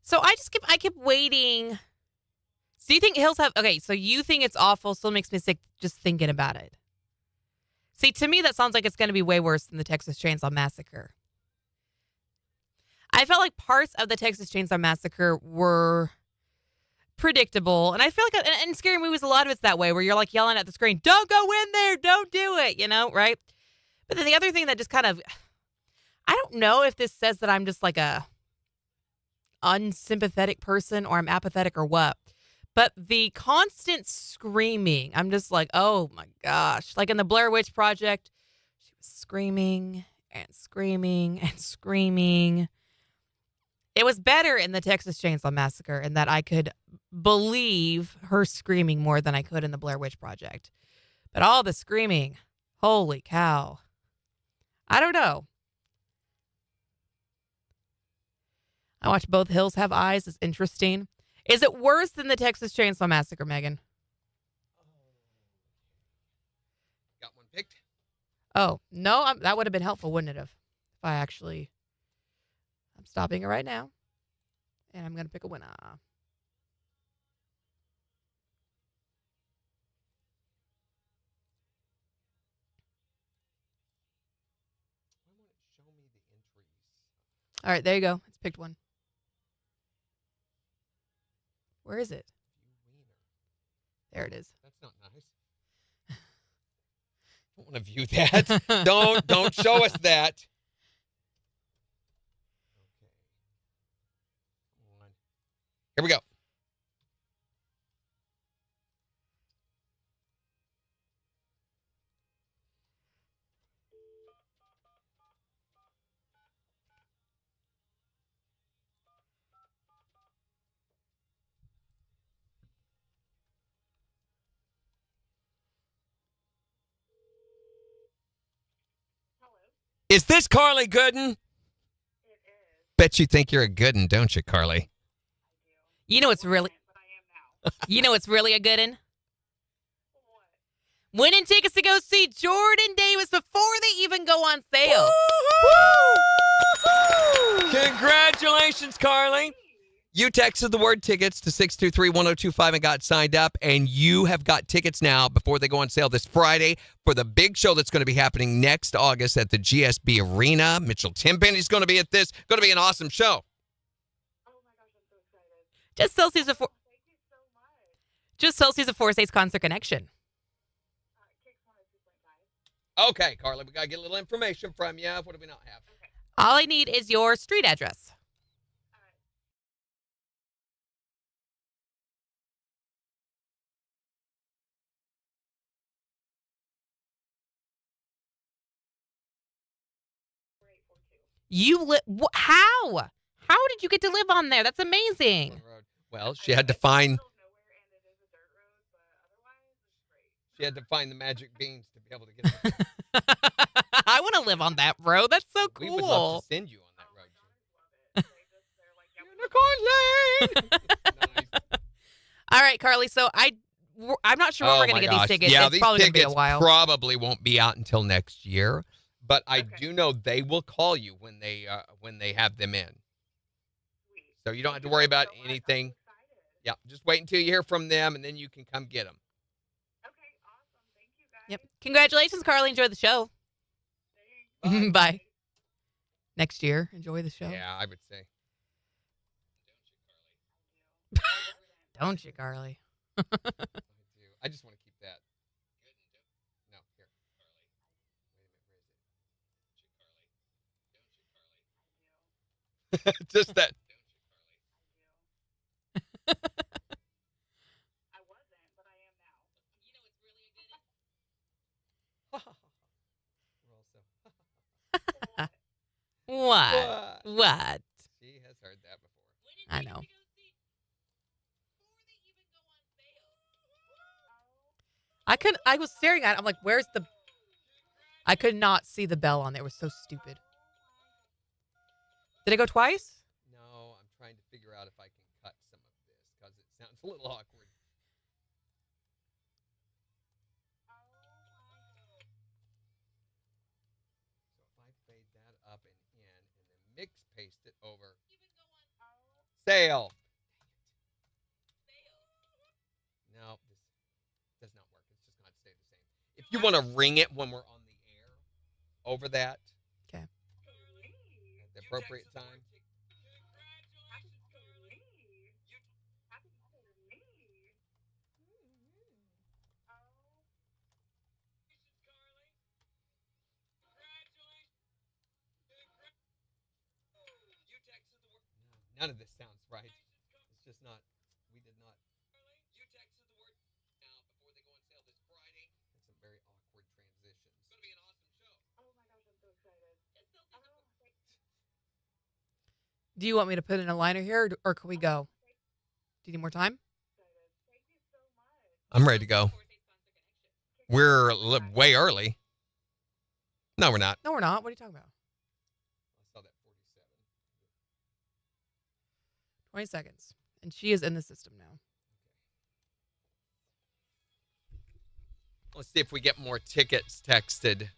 So I kept waiting. So you think Hills Have, okay, so you think it's awful, still makes me sick just thinking about it. See, to me, that sounds like it's going to be way worse than the Texas Chainsaw Massacre. I felt like parts of the Texas Chainsaw Massacre were predictable. And I feel like in scary movies, a lot of it's that way, where you're like yelling at the screen, don't go in there, don't do it, right? But then the other thing that just kind of, I don't know if this says that I'm just like a unsympathetic person or I'm apathetic or what. But the constant screaming, I'm just like, oh my gosh. Like in the Blair Witch Project, she was screaming and screaming and screaming. It was better in the Texas Chainsaw Massacre in that I could believe her screaming more than I could in the Blair Witch Project. But all the screaming, holy cow. I don't know. I watched Both Hills Have Eyes. It's interesting. Is it worse than the Texas Chainsaw Massacre, Megan? Got one picked? Oh, no, that would have been helpful, wouldn't it have? If I actually, I'm stopping it right now, and I'm going to pick a winner. Why won't it show me the entries? All right, there you go. It's picked one. Where is it? There it is. That's not nice. Don't want to view that. Don't show us that. Okay. Come on. Here we go. Is this Carly Gooden? Bet you think you're a Gooden, don't you, Carly? You know it's really, it's really a good one. Winning tickets to go see Jordan Davis before they even go on sale. Congratulations, Carly. You texted the word tickets to 623-1025 and got signed up, and you have got tickets now before they go on sale this Friday for the big show that's going to be happening next August at the GSB Arena. Mitchell Timpenny's going to be at this. Going to be an awesome show. Just Celsius of Just Celsius of Force Ace Concert Connection. Okay, Carly, we got to get a little information from you. What do we not have? All I need is your street address. How? How did you get to live on there? That's amazing. Well, she had to find the magic beans to be able to get it. I want to live on that road. That's so cool. We would love to send you on that road. Nice. All right, Carly. So I'm not sure when we're going to get these tickets. Yeah, it's these probably going to be a tickets while. probably won't be out until next year. But I do know they will call you when they have them in. So you don't have to worry about anything. Yeah, just wait until you hear from them, and then you can come get them. Okay, awesome. Thank you, guys. Yep. Congratulations, Carly. Enjoy the show. Bye. Next year, enjoy the show. Yeah, I would say. Don't you, Carly? I do. I just want to keep that. No, here, Carly. Wait a minute, where is it? Just that. I wasn't, but I am now. We're also. What? She has heard that before. I know. I was staring at it. I'm like, where's the... I could not see the bell on there. It was so stupid. Did it go twice? No, I'm trying to figure out if I can cut some of this because it sounds a little awkward. So if I fade that up and in, and then mix paste it over. Sale. No, this does not work. It's just going to stay the same. If you want to ring it when we're on the air over that. Okay. At the appropriate time. None of this sounds right. It's just not. We did not. You texted the word now before they go on sale this Friday. It's some very awkward transitions. It's going to be an awesome show. Oh my gosh, I'm so excited. Do you want me to put in a liner here, or can we go? Do you need more time? I'm ready to go. We're way early. No, we're not. No, we're not. What are you talking about? I saw that 47. 20 seconds. And she is in the system now. Let's see if we get more tickets texted.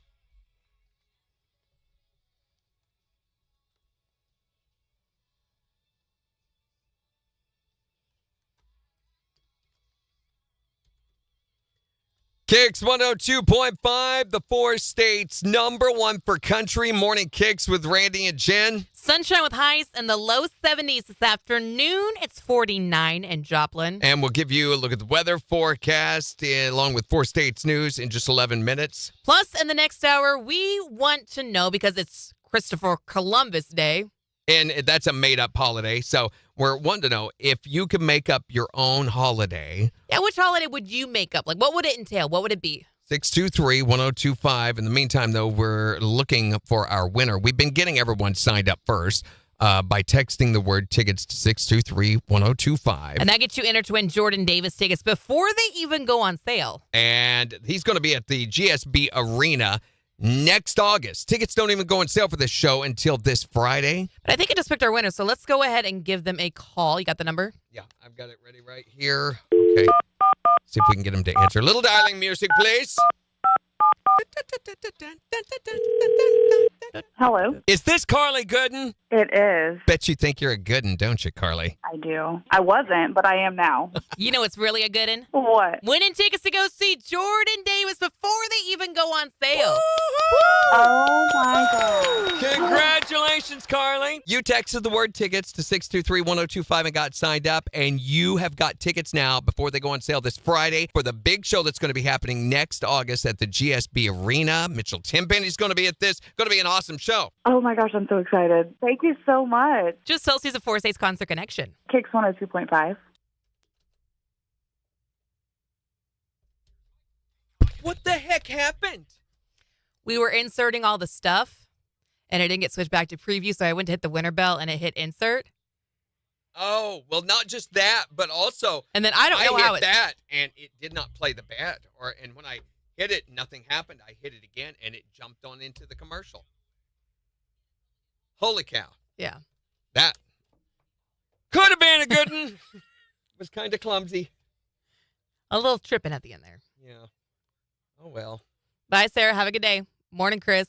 KIX 102.5, the 4 states number 1 for country. Morning KIX with Randy and Jen. Sunshine with highs in the low 70s this afternoon. It's 49 in Joplin. And we'll give you a look at the weather forecast along with 4 states news in just 11 minutes. Plus, in the next hour, we want to know, because it's Christopher Columbus Day. And that's a made-up holiday. So we're wanting to know if you could make up your own holiday. Yeah, which holiday would you make up? Like, what would it entail? What would it be? 623-1025. In the meantime, though, we're looking for our winner. We've been getting everyone signed up first by texting the word tickets to 623-1025. And that gets you entered to win Jordan Davis tickets before they even go on sale. And he's going to be at the GSB Arena next August. Tickets don't even go on sale for this show until this Friday. But I think I just picked our winner, so let's go ahead and give them a call. You got the number? Yeah, I've got it ready right here. Okay. See if we can get him to answer. Little dialing music, please. Hello. Is this Carly Gooden? It is. Bet you think you're a Gooden, don't you, Carly? I do. I wasn't, but I am now. You know it's really a good one? What? Winning tickets to go see Jordan Davis before they even go on sale. Oh my God. Congratulations, Carly. You texted the word tickets to 623-1025 and got signed up, and you have got tickets now before they go on sale this Friday for the big show that's going to be happening next August at the GSB Arena. Mitchell Timpenny's going to be at this. Going to be an awesome show. Oh my gosh, I'm so excited. Thank you so much. Just Celsius of 4 States Concert Connection. KIX 102.5. What the heck happened? We were inserting all the stuff, and it didn't get switched back to preview, so I went to hit the winner bell, and it hit insert. Oh, well, not just that, but also And then I don't know how hit it... that, and it did not play the bet. And when I hit it, nothing happened. I hit it again, and it jumped on into the commercial. Holy cow. Yeah. That could have been a good one. It was kind of clumsy. A little tripping at the end there. Yeah. Oh, well. Bye, Sarah. Have a good day. Morning, Chris.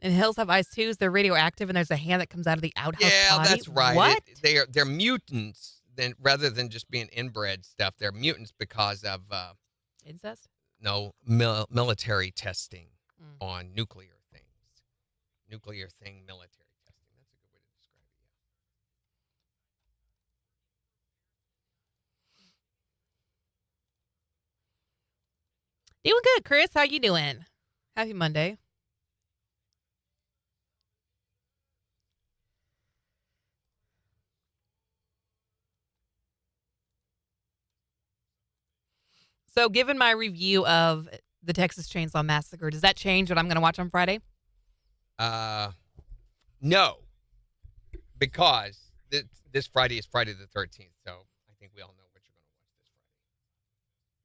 And Hills Have Eyes too. They're radioactive, and there's a hand that comes out of the outhouse Yeah, body. that's right. What? They're mutants. Then rather than just being inbred stuff, they're mutants because of Incest? military testing Mm. on nuclear things. Nuclear thing military testing. That's a good way to describe it. Doing good, Chris. How you doing? Happy Monday. So, given my review of the Texas Chainsaw Massacre, does that change what I'm going to watch on Friday? No, because this Friday is Friday the 13th, so I think we all know what you're going to watch this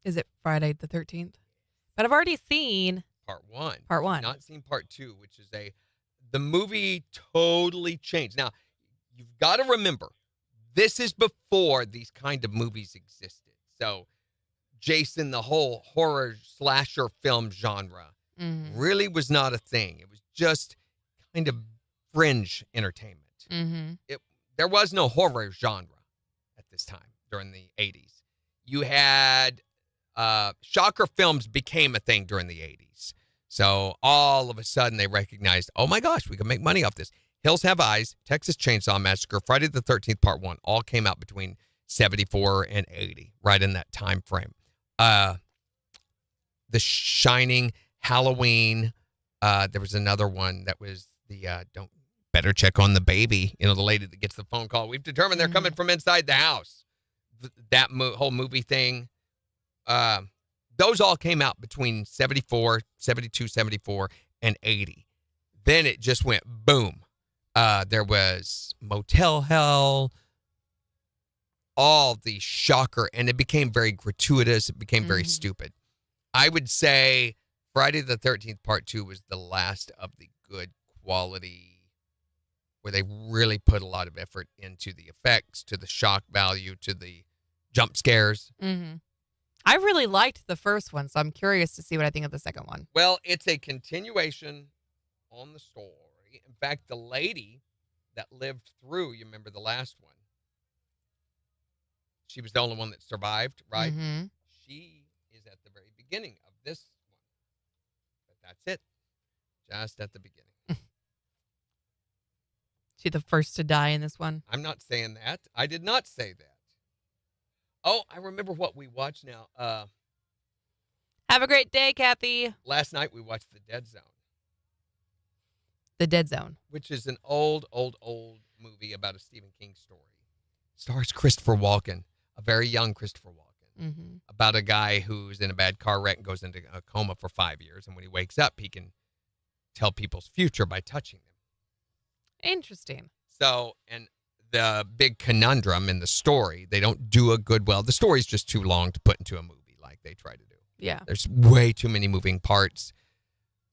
Friday. Is it Friday the 13th? But I've already seen Part one. Part one. Not seen part two, which is the movie totally changed. Now, you've got to remember, this is before these kind of movies existed. So, Jason, the whole horror slasher film genre Mm-hmm. really was not a thing. It was just kind of fringe entertainment. Mm-hmm. There was no horror genre at this time during the 80s. You had shocker films became a thing during the 80s. So all of a sudden they recognized, oh my gosh, we can make money off this. Hills Have Eyes, Texas Chainsaw Massacre, Friday the 13th Part 1 all came out between 74 and 80, right in that time frame. The Shining, Halloween, there was another one that was the better check on the baby. You know, the lady that gets the phone call. We've determined they're coming from inside the house. That whole movie thing. Those all came out between 74, 72, 74, and 80. Then it just went boom. There was Motel Hell, all the shocker, and it became very gratuitous. It became very stupid. I would say Friday the 13th Part 2 was the last of the good quality, where they really put a lot of effort into the effects, to the shock value, to the jump scares. Mm-hmm. I really liked the first one, so I'm curious to see what I think of the second one. Well, it's a continuation on the story. In fact, the lady that lived through, you remember the last one? She was the only one that survived, right? Mm-hmm. She is at the very beginning of this one. But that's it. Just at the beginning. She the first to die in this one. I'm not saying that. I did not say that. Oh, I remember what we watched now. Have a great day, Kathy. Last night we watched The Dead Zone, The Dead Zone. which is an old movie about a Stephen King story. Stars Christopher Walken, a very young Christopher Walken, Mm-hmm. about a guy who's in a bad car wreck and goes into a coma for 5 years. And when he wakes up, he can tell people's future by touching them. Interesting. So, and the big conundrum in the story, they don't do a good well. The story's just too long to put into a movie like they try to do. Yeah. There's way too many moving parts,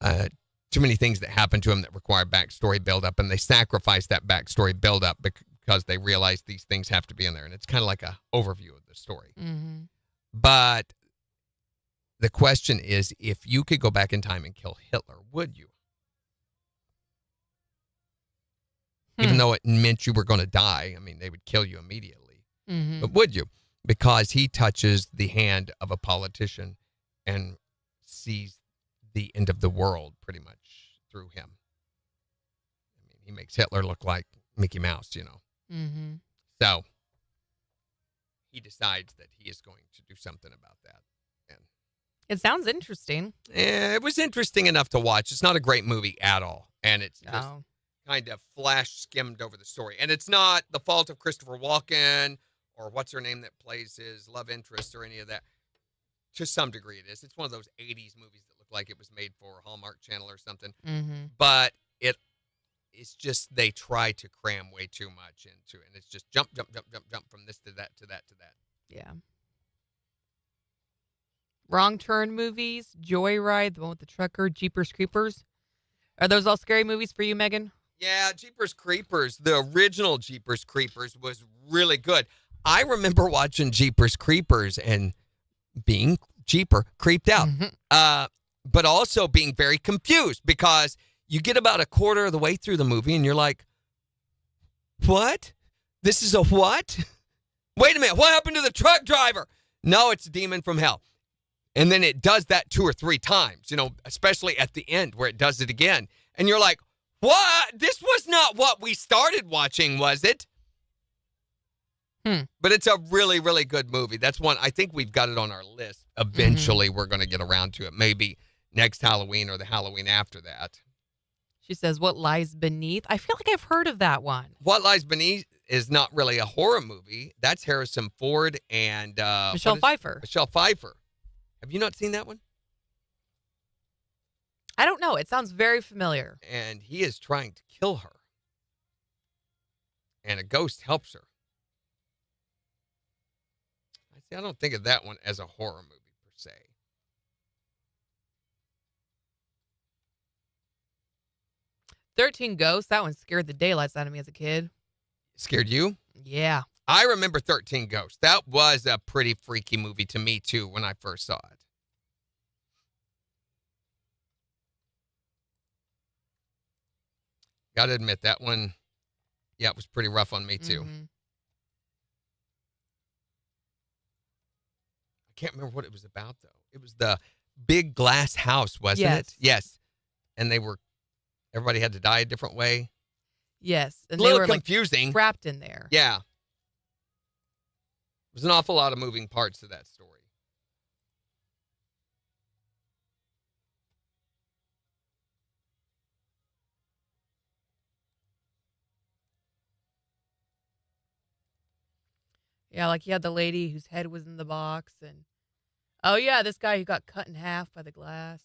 too many things that happen to him that require backstory buildup, and they sacrifice that backstory buildup because they realize these things have to be in there. And it's kind of like a overview of the story. Mm-hmm. But the question is, if you could go back in time and kill Hitler, would you? Even though it meant you were going to die. I mean, they would kill you immediately. Mm-hmm. But would you? Because he touches the hand of a politician and sees the end of the world pretty much through him. I mean, he makes Hitler look like Mickey Mouse, you know. Mm-hmm. So he decides that he is going to do something about that. And It sounds interesting. it was interesting enough to watch. It's not a great movie at all. And it's just Oh. kind of flash skimmed over the story. And it's not the fault of Christopher Walken or what's her name that plays his love interest or any of that. To some degree it is. It's one of those 80s movies that look like it was made for Hallmark Channel or something. Mm-hmm. But it's just they try to cram way too much into it. And it's just jump from this to that to that to that. Yeah. Wrong Turn movies, Joyride, the one with the trucker, Jeepers Creepers. Are those all scary movies for you, Megan? Yeah, Jeepers Creepers, the original Jeepers Creepers was really good. I remember watching Jeepers Creepers and being creeped out. Mm-hmm. But also being very confused because you get about a quarter of the way through the movie and you're like, what? This is a what? Wait a minute. What happened to the truck driver? No, it's a demon from hell. And then it does that 2 or 3 times, especially at the end where it does it again. And you're like, what? This was not what we started watching, was it? But it's a really, really good movie. That's one. I think we've got it on our list. Eventually, we're going to get around to it. Maybe next Halloween or the Halloween after that. She says, What Lies Beneath? I feel like I've heard of that one. What Lies Beneath is not really a horror movie. That's Harrison Ford and Michelle Pfeiffer. Michelle Pfeiffer. Have you not seen that one? I don't know. It sounds very familiar. And he is trying to kill her. And a ghost helps her. I don't think of that one as a horror movie per se. "13 Ghosts. That one scared the daylights out of me as a kid. Scared you? Yeah. I remember 13 Ghosts. That was a pretty freaky movie to me, too, when I first saw it. Got to admit, that one, it was pretty rough on me, too. Mm-hmm. I can't remember what it was about, though. It was the big glass house, wasn't it? Yes. And everybody had to die a different way. Yes. And A little they were confusing. like trapped in there. Yeah. There's an awful lot of moving parts to that story. Yeah, like you had the lady whose head was in the box, and oh yeah, this guy who got cut in half by the glass.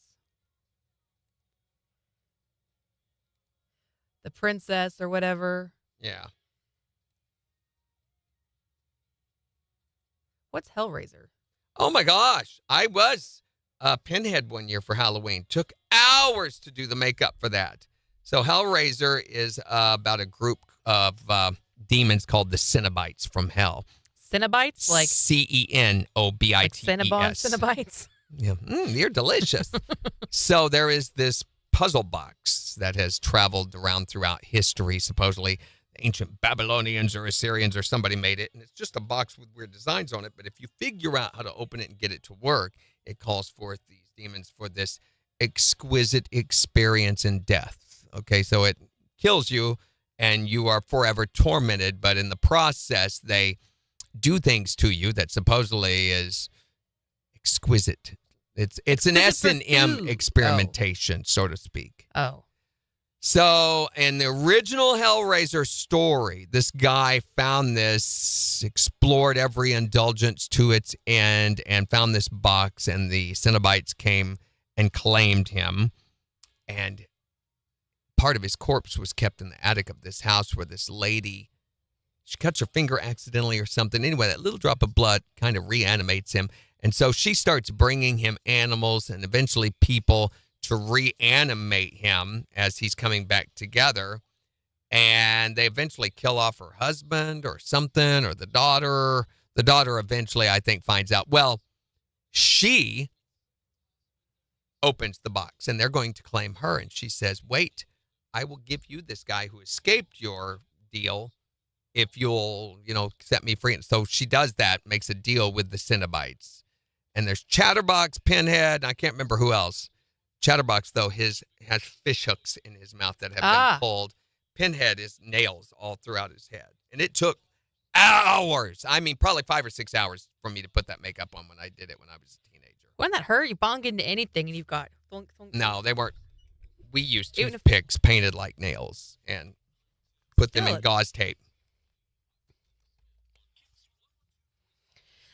The princess or whatever. Yeah. What's Hellraiser? Oh my gosh. I was Pinhead one year for Halloween. Took hours to do the makeup for that. So Hellraiser is about a group of demons called the Cenobites from hell. Cenobites? Like Cenobites. like Cenobites? Yeah, you're delicious. So there is this puzzle box that has traveled around throughout history. Supposedly, ancient Babylonians or Assyrians or somebody made it, and it's just a box with weird designs on it. But if you figure out how to open it and get it to work, it calls forth these demons for this exquisite experience in death. Okay, so it kills you, and you are forever tormented. But in the process, they do things to you that supposedly is exquisite. It's an S&M experimentation, so to speak. Oh. So, in the original Hellraiser story, this guy found this, explored every indulgence to its end, and found this box, and the Cenobites came and claimed him. And part of his corpse was kept in the attic of this house where this lady, she cuts her finger accidentally or something. Anyway, that little drop of blood kind of reanimates him. And so she starts bringing him animals and eventually people to reanimate him as he's coming back together. And they eventually kill off her husband or something, or the daughter. The daughter eventually, I think, finds out. Well, she opens the box and they're going to claim her. And she says, wait, I will give you this guy who escaped your deal if you'll, set me free. And so she does that, makes a deal with the Cenobites. And there's Chatterbox, Pinhead, and I can't remember who else. Chatterbox, though, has fish hooks in his mouth that have been pulled. Pinhead is nails all throughout his head. And it took hours. I mean, probably 5 or 6 hours for me to put that makeup on when I did it when I was a teenager. Wouldn't that hurt? You bong into anything and you've got thunk, thunk. No, they weren't. We used toothpicks painted like nails and put them in gauze tape.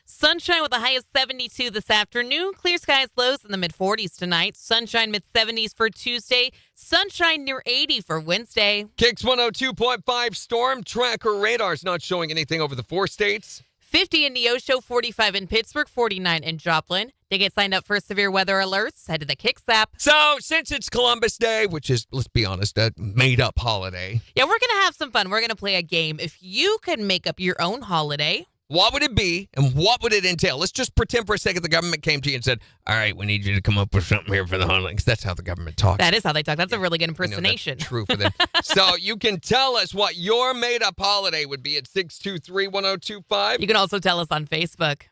Sunshine with a high of 72 this afternoon. Clear skies, lows in the mid-40s tonight. Sunshine mid-70s for Tuesday. Sunshine near 80 for Wednesday. KIX 102.5 storm tracker radar's not showing anything over the 4 states. 50 in Neosho, 45 in Pittsburgh, 49 in Joplin. To get signed up for severe weather alerts, head to the KIX app. So, since it's Columbus Day, which is, let's be honest, a made-up holiday. Yeah, we're going to have some fun. We're going to play a game. If you can make up your own holiday, What would it be, and what would it entail? Let's just pretend for a second the government came to you and said, all right, we need you to come up with something here for the holiday. 'Cause that's how the government talks. That is how they talk. That's a really good I know that's impersonation. true for them. So you can tell us what your made-up holiday would be at 623-1025. You can also tell us on Facebook.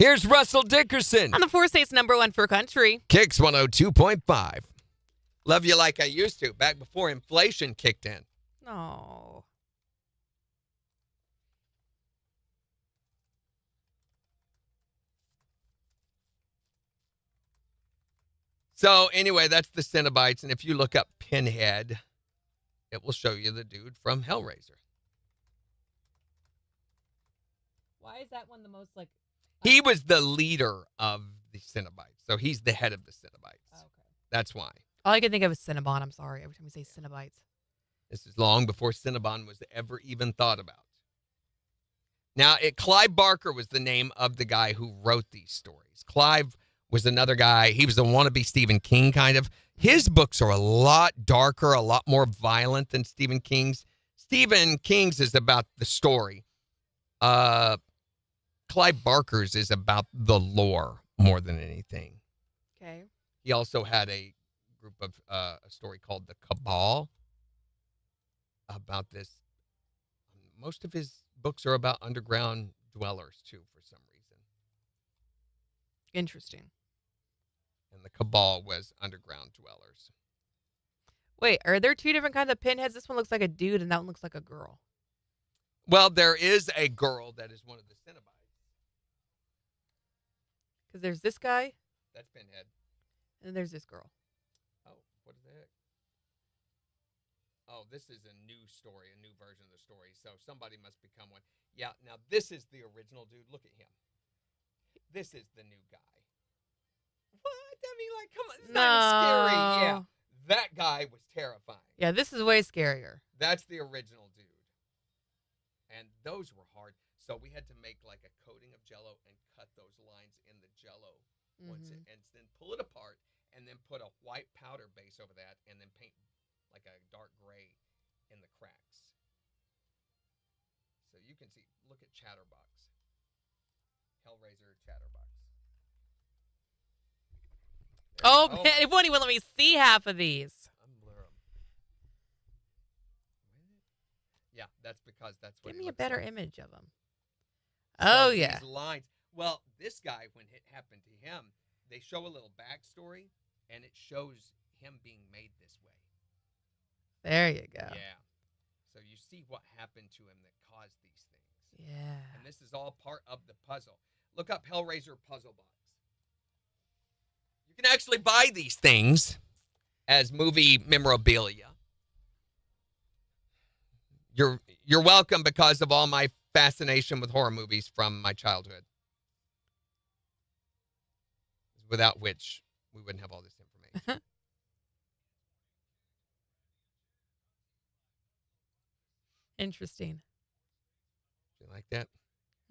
Here's Russell Dickerson. On the 4 states #1 for country. KIX 102.5. Love you like I used to, back before inflation kicked in. Oh. So anyway, that's the Cenobites. And if you look up Pinhead, it will show you the dude from Hellraiser. Why is that one the most like... He was the leader of the Cenobites. So he's the head of the Cenobites. Okay. That's why. All I can think of is Cinnabon. I'm sorry. Every time we say Cinnabites. This is long before Cinnabon was ever even thought about. Now, Clive Barker was the name of the guy who wrote these stories. Clive was another guy. He was the wannabe Stephen King kind of. His books are a lot darker, a lot more violent than Stephen King's. Stephen King's is about the story. Clive Barker's is about the lore more than anything. Okay. He also had a group of a story called The Cabal about this. Most of his books are about underground dwellers, too, for some reason. Interesting. And The Cabal was underground dwellers. Wait, are there two different kinds of pinheads? This one looks like a dude and that one looks like a girl. Well, there is a girl that is one of the Cenobites. Because there's this guy That's Pinhead. and there's this girl. Oh, what the heck? Oh, this is a new story, a new version of the story. So somebody must become one. Yeah, now this is the original dude. Look at him. This is the new guy. What? I mean, like, come on. It's not even scary. Yeah. That guy was terrifying. Yeah, this is way scarier. That's the original dude. And those were hard. So we had to make like a coating of Jell-O and cut those lines in the Jell-O once Mhm. and then pull it apart and then put a white powder base over that and then paint like a dark gray in the cracks. So you can see, look at Chatterbox. Hellraiser Chatterbox. Oh, There- man, it won't even let me see half of these. Unblur 'em. Yeah, that's because that's what Give he me a looks better like. image of them. So Oh, these yeah. lines. Well, this guy, when it happened to him, they show a little backstory, and it shows him being made this way. There you go. Yeah. So you see what happened to him that caused these things. Yeah. And this is all part of the puzzle. Look up Hellraiser Puzzle Box. You can actually buy these things as movie memorabilia. You're welcome because of all my fascination with horror movies from my childhood. Without which we wouldn't have all this information. Interesting. You like that?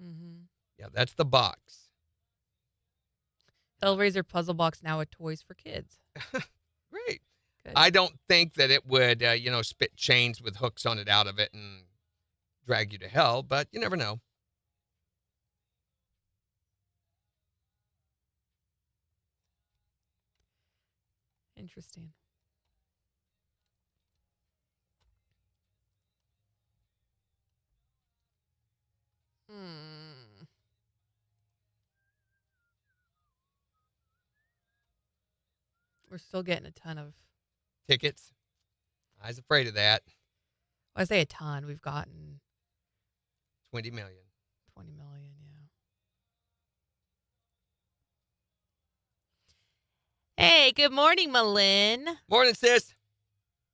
Mm-hmm. Yeah, that's the box. Hellraiser puzzle box now with toys for kids. Great. Good. I don't think that it would, spit chains with hooks on it out of it and drag you to hell, but you never know. Interesting. Hmm. We're still getting a ton of. Tickets. I was afraid of that. I say a ton. We've gotten 20 million. 20 million. Yeah. Hey, good morning, Malin. Morning, sis.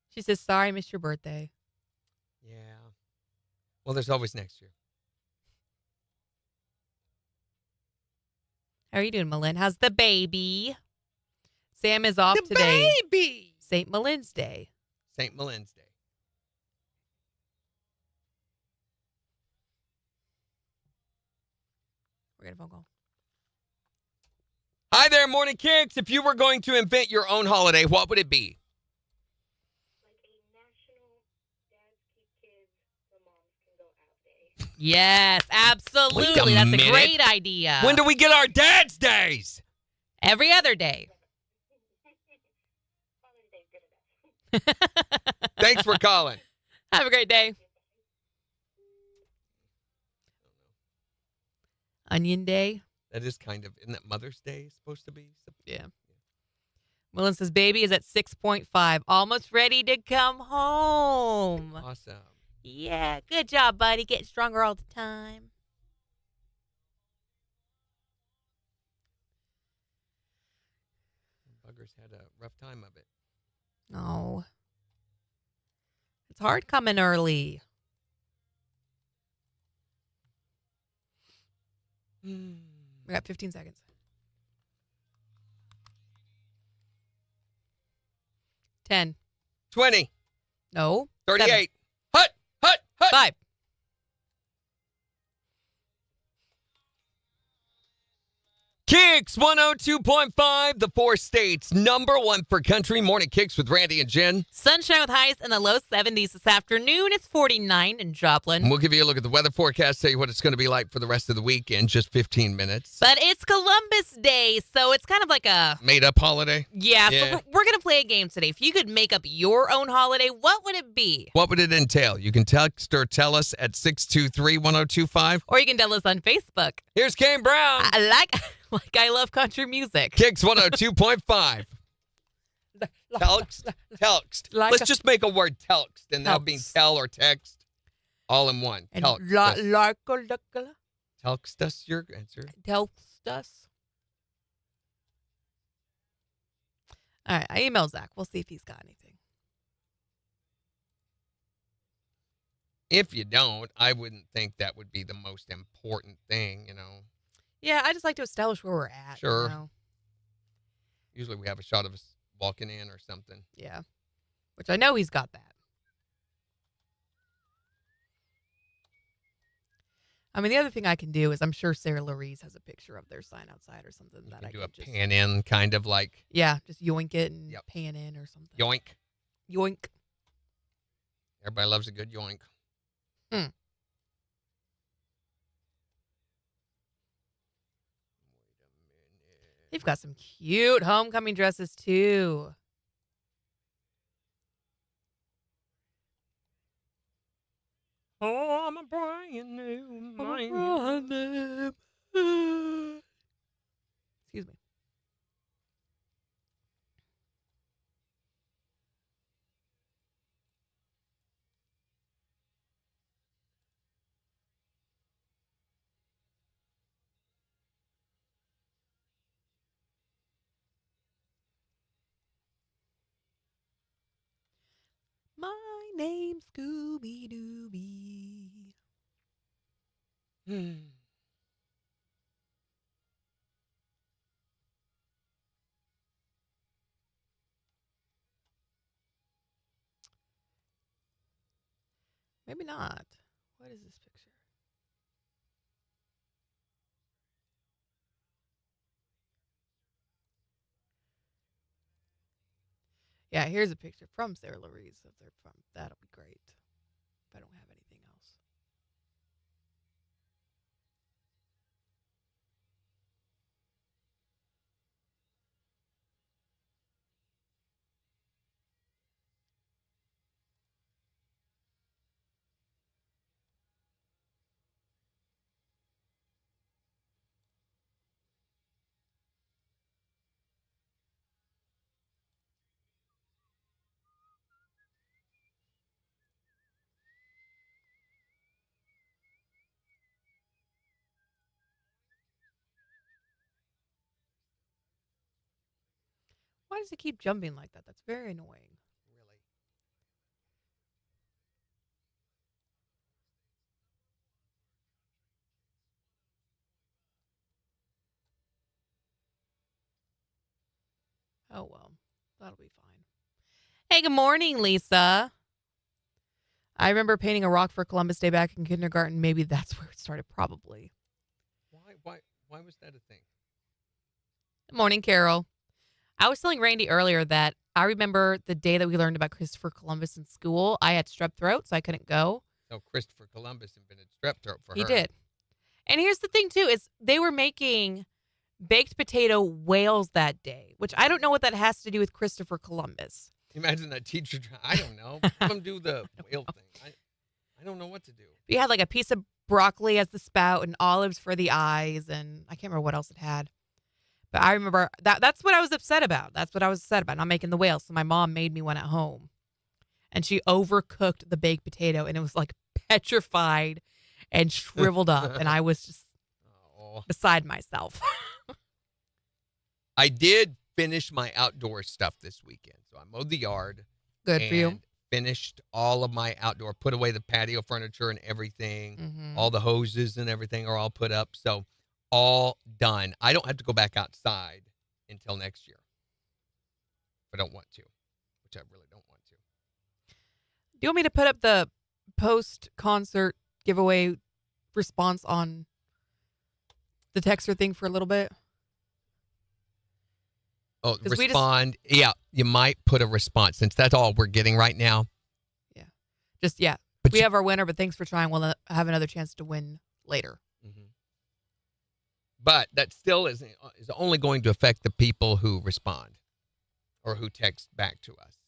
She says, "Sorry, I missed your birthday." Yeah. Well, there's always next year. How are you doing, Malin? How's the baby? Sam is off The today. baby. St. Malin's Day. St. Malin's Day. We're getting a phone call. Hi there, Morning Kicks. If you were going to invent your own holiday, what would it be? Like a national dads keep kids, the moms can go out day. Yes, absolutely. Wait a That's minute. a great idea. When do we get our Dad's Days? Every other day. Thanks for calling. Have a great day. Onion Day. That is kind of, isn't that Mother's Day supposed to be? Yeah. Willen says, baby is at 6.5. Almost ready to come home. Awesome. Yeah, good job, buddy. Getting stronger all the time. Buggers had a rough time of it. Oh. It's hard coming early. We got 15 seconds. 10. 20. No. 38. Hut, hut, hut. 5. KIX 102.5, the 4 states, number 1 for country. Morning KIX with Randy and Jen. Sunshine with highs in the low 70s this afternoon. It's 49 in Joplin. And we'll give you a look at the weather forecast, tell you what it's going to be like for the rest of the week in just 15 minutes. But it's Columbus Day, so it's kind of like a... Made up holiday. Yeah, Yeah. so we're going to play a game today. If you could make up your own holiday, what would it be? What would it entail? You can text or tell us at 623-1025. Or you can tell us on Facebook. Here's Kane Brown. Like I love country music. KIX 102.5. Telxt. Like Let's a- just make a word telxt, and that'll be Telxt. tell or text all in one. And Telxt us your answer. Text us. All right, I emailed Zach. We'll see if he's got anything. If you don't, I wouldn't think that would be the most important thing, you know. Yeah, I just like to establish where we're at. Sure. You know? Usually we have a shot of us walking in or something. Yeah. Which I know he's got that. I mean, the other thing I can do is I'm sure Sarah Louise has a picture of their sign outside or something You that can I do can a just... pan in, kind of like Yeah, just yoink it and Yep. pan in or something. yoink. Yoink. Everybody loves a good yoink. They've got some cute homecoming dresses, too. Oh, I'm a brand new man. Excuse me. My name's Scooby Dooby. Maybe not. What is this picture? Yeah, here's a picture from Sarah Louise. If they're from, that'll be great. If I don't have anything else. Why does it keep jumping like that? That's very annoying. Really? Oh, well. That'll be fine. Hey, good morning, Lisa. I remember painting a rock for Columbus Day back in kindergarten. Maybe that's where it started, probably. Why was that a thing? Good morning, Carol. I was telling Randy earlier that I remember the day that we learned about Christopher Columbus in school. I had strep throat, so I couldn't go. So Christopher Columbus invented strep throat for He her. did. And here's the thing too: is they were making baked potato whales that day, which I don't know what that has to do with Christopher Columbus. Imagine that teacher. I don't know. Have them do the whale thing. I don't know what to do. You had like a piece of broccoli as the spout and olives for the eyes, and I can't remember what else it had. But I remember that's what I was upset about. That's what I was upset about, not making the whale. So my mom made me one at home. And she overcooked the baked potato, and it was like petrified and shriveled up. And I was just beside myself. I did finish my outdoor stuff this weekend. So I mowed the yard. Good for you. Finished all of my outdoor, put away the patio furniture and everything. Mm-hmm. All the hoses and everything are all put up. So all done. I don't have to go back outside until next year. If I don't want to, which I really don't want to. Do you want me to put up the post-concert giveaway response on the texter thing for a little bit? Oh, 'Cause we respond. Yeah, you might put a response since that's all we're getting right now. Yeah. But we you- have our winner, but thanks for trying. We'll have another chance to win later. Mhm. But that still is only going to affect the people who respond or who text back to us.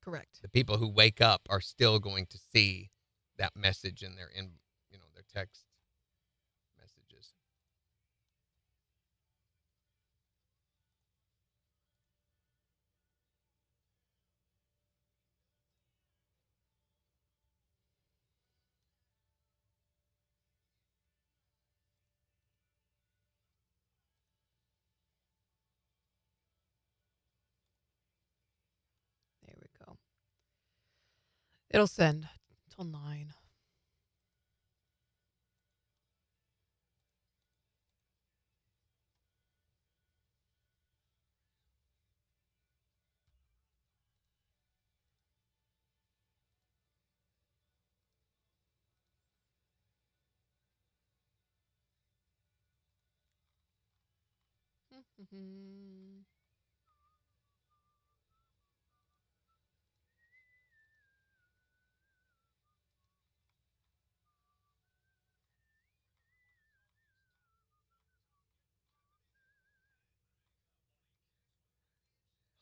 Correct. The people who wake up are still going to see that message in their their text messages. There we go. It'll send till 9.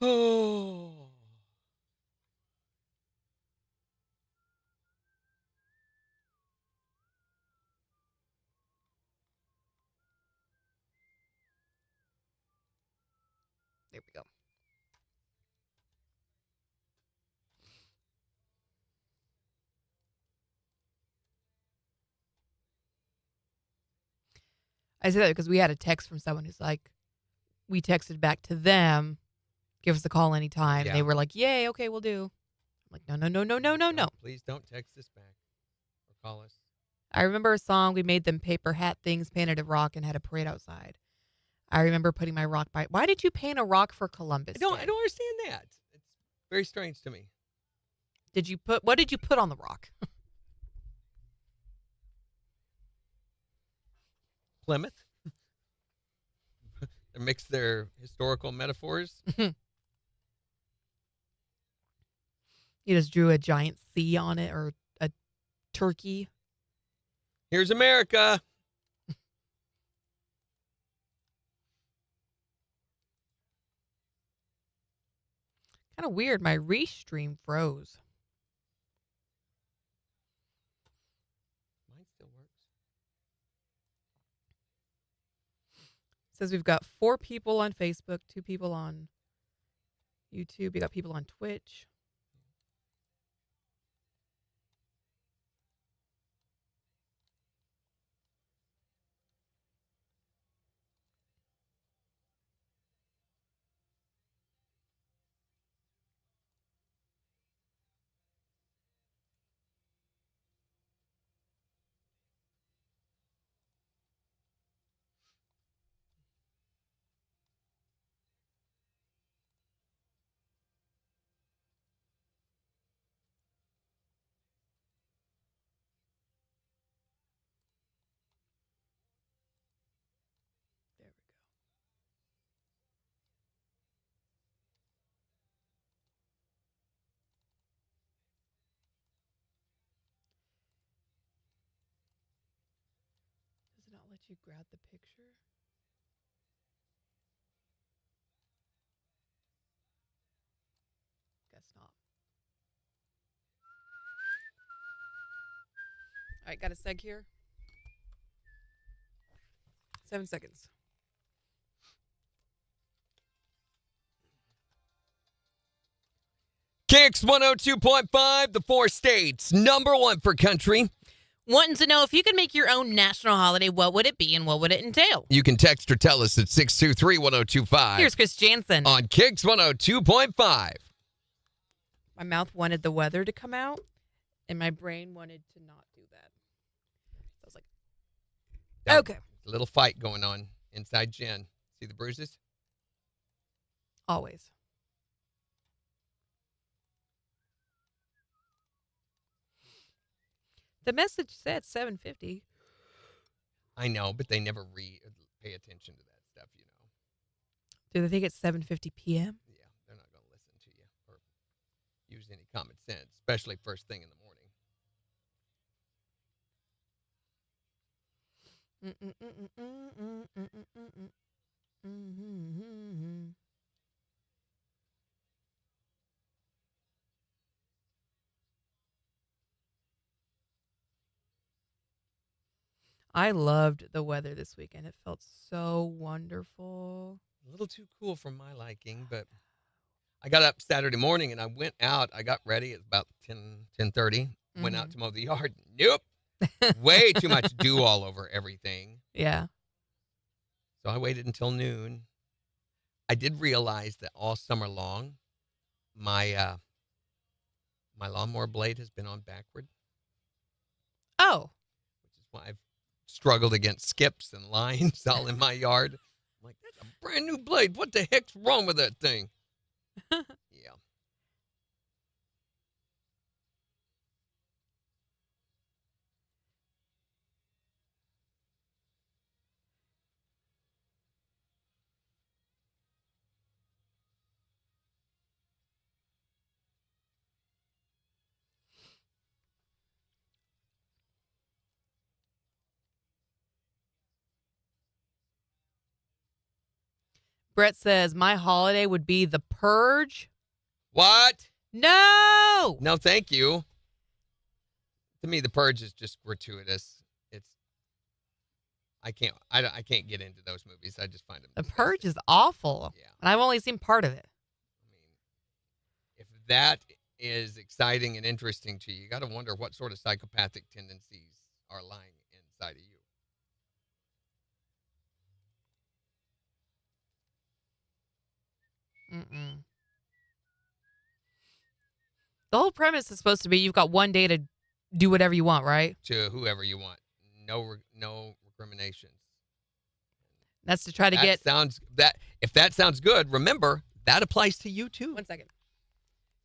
Oh. There we go. I say that because we had a text from someone who's like, we texted back to them, give us a call anytime. Yeah. They were like, yay, okay, we'll do. I'm like, no. Please don't text us back or call us. I remember a song, we made them paper hat things, painted a rock, and had a parade outside. I remember putting my rock by. Why did you paint a rock for Columbus I don't Day? understand that. It's very strange to me. What did you put on the rock? Plymouth. They mix their historical metaphors. You just drew a giant C on it or a turkey. Here's America. Kind of weird. My restream froze. Mine still works. Says we've got 4 people on Facebook, 2 people on YouTube. We got people on Twitch. you grab the picture? Guess not. All right, got a seg here. 7 seconds. KIX 102.5, the 4 states, number 1 for country. Wanting to know if you could make your own national holiday, what would it be and what would it entail? You can text or tell us at 623-1025. Here's Chris Jansen. On KIX 102.5. My mouth wanted the weather to come out, and my brain wanted to not do that. So I was like, Now, okay. A little fight going on inside Jen. See the bruises? Always. The message said 7:50. I know, but they never pay attention to that stuff, you know. Do they think it's 7:50 p.m.? Yeah, they're not going to listen to you or use any common sense, especially first thing in the morning. I loved the weather this weekend. It felt so wonderful. A little too cool for my liking, but I got up Saturday morning and I went out. I got ready. It's about 10:30. Went out to mow the yard. Nope. Way too much dew all over everything. Yeah. So I waited until noon. I did realize that all summer long, my lawnmower blade has been on backward, Oh. which is why I've struggled against skips and lines all in my yard. I'm like, that's a brand new blade. What the heck's wrong with that thing? Yeah. Brett says, my holiday would be the purge. What? No! No, thank you. To me, the purge is just gratuitous. I can't get into those movies. I just find them The disgusting. purge is awful. Yeah. And I've only seen part of it. I mean, if that is exciting and interesting to you, you got to wonder what sort of psychopathic tendencies are lying inside of you. Mm-mm. The whole premise is supposed to be you've got one day to do whatever you want, right? To whoever you want. No recriminations. That's to try to If that sounds good, remember, that applies to you too. 1 second.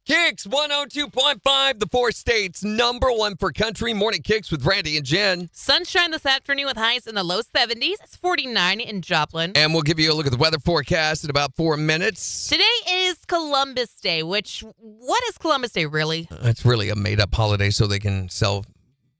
KIX 102.5, the 4 states, number 1 for country. Morning KIX with Randy and Jen. Sunshine this afternoon with highs in the low 70s. It's 49 in Joplin. And we'll give you a look at the weather forecast in about 4 minutes. Today is Columbus Day, what is Columbus Day really? It's really a made-up holiday so they can sell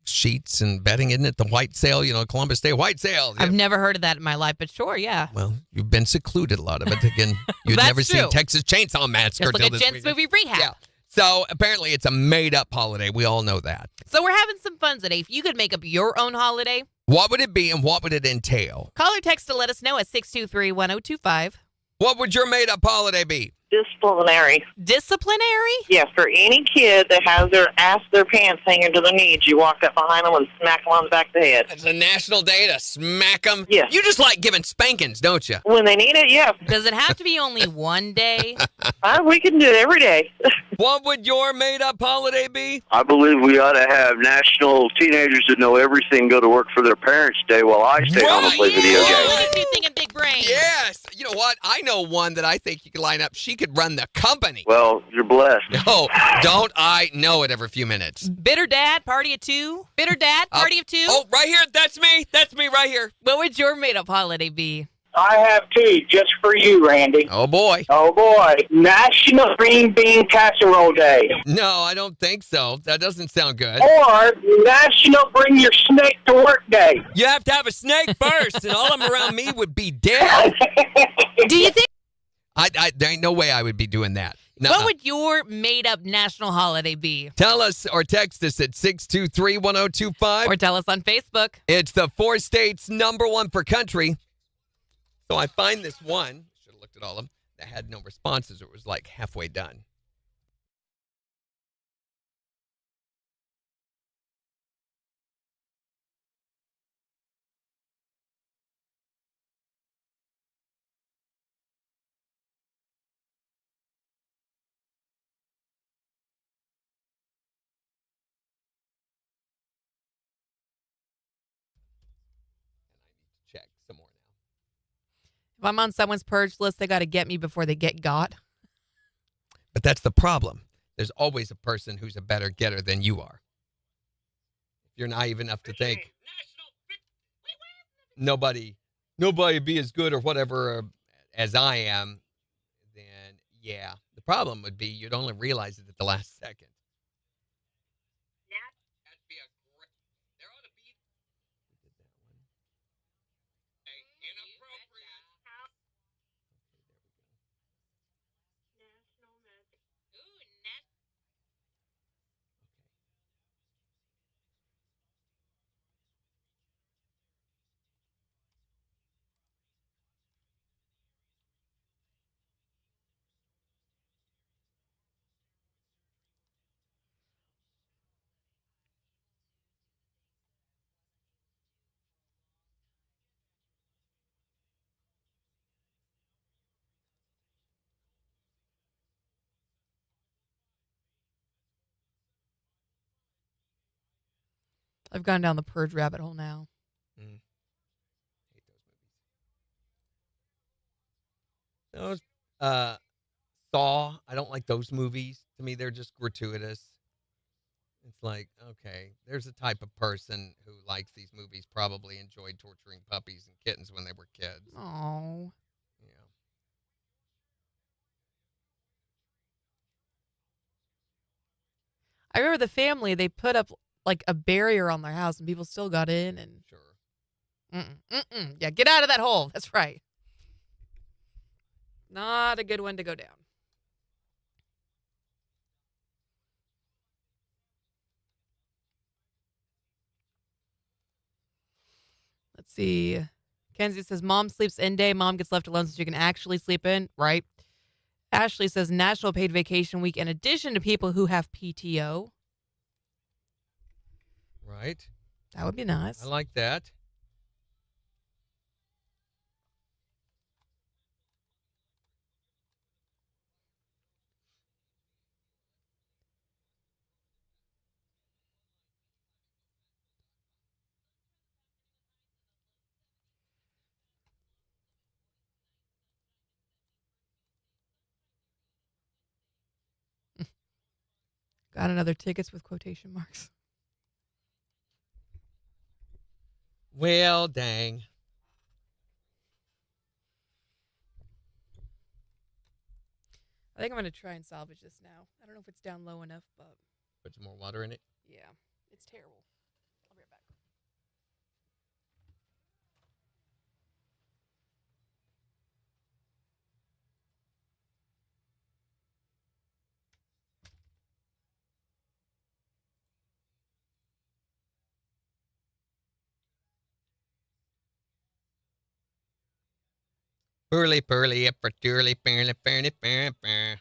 sheets and bedding, isn't it? The white sale, Columbus Day white sale. I've never heard of that in my life, but sure, yeah. Well, you've been secluded a lot of it. Again, you'd That's never seen true. Texas Chainsaw Massacre. Just look till at this Jen's weekend. movie Rehab. Yeah. So apparently it's a made-up holiday. We all know that. So we're having some fun today. If you could make up your own holiday, What would it be and what would it entail? call or text to let us know at 623-1025. What would your made-up holiday be? Disciplinary. Disciplinary? Yeah, for any kid that has their pants hanging to their knees, you walk up behind them and smack them on the back of the head. It's a national day to smack them. Yes. You just like giving spankings, don't you? When they need it, yes. Does it have to be only one day? We can do it every day. What would your made-up holiday be? I believe we ought to have National Teenagers That Know Everything Go to Work for Their Parents Day while I stay home and play video Yeah, games. look at you thinking big brain. Yes. You know what? I know one that I think you could line up. She could run the company. Well, you're blessed. No, don't I know it every few minutes? Bitter dad, party of two. Bitter dad, party of two. Oh, right here. That's me. That's me right here. What would your made-up holiday be? I have two just for you, Randy. Oh, boy. Oh, boy. National Green Bean Casserole Day. No, I don't think so. That doesn't sound good. Or National Bring Your Snake to Work Day. You have to have a snake first, and all of them around me would be dead. Do you think? There ain't no way I would be doing that. What would your made-up national holiday be? Tell us or text us at 623-1025. Or tell us on Facebook. It's the 4 states #1 for country. So I find this one, should have looked at all of them, that had no responses. It was like halfway done. Check some more now. If I'm on someone's purge list, they got to get me before they get got. But that's the problem. There's always a person who's a better getter than you are. If you're naive enough to think nobody be as good or whatever as I am, then yeah. The problem would be you'd only realize it at the last second. That'd be a great. There ought to be. Inappropriate. I've gone down the purge rabbit hole now. Hate those movies. Saw. I don't like those movies. To me, they're just gratuitous. It's like, okay, there's a type of person who likes these movies, probably enjoyed torturing puppies and kittens when they were kids. Oh. Yeah. I remember the family, they put up like a barrier on their house and people still got in and Sure. Yeah, get out of that hole. That's right. Not a good one to go down. Let's see. Kenzie says, Mom sleeps in day. Mom gets left alone so she can actually sleep in. Right. Ashley says, National Paid Vacation Week in addition to people who have PTO. Right. That would be nice. I like that. Got another tickets with quotation marks. Well, dang. I think I'm going to try and salvage this now. I don't know if it's down low enough, but Put some more water in it. yeah, it's terrible. I'll be right back. Purly, purly, upper, turly, fairly, fairly, fair, fair.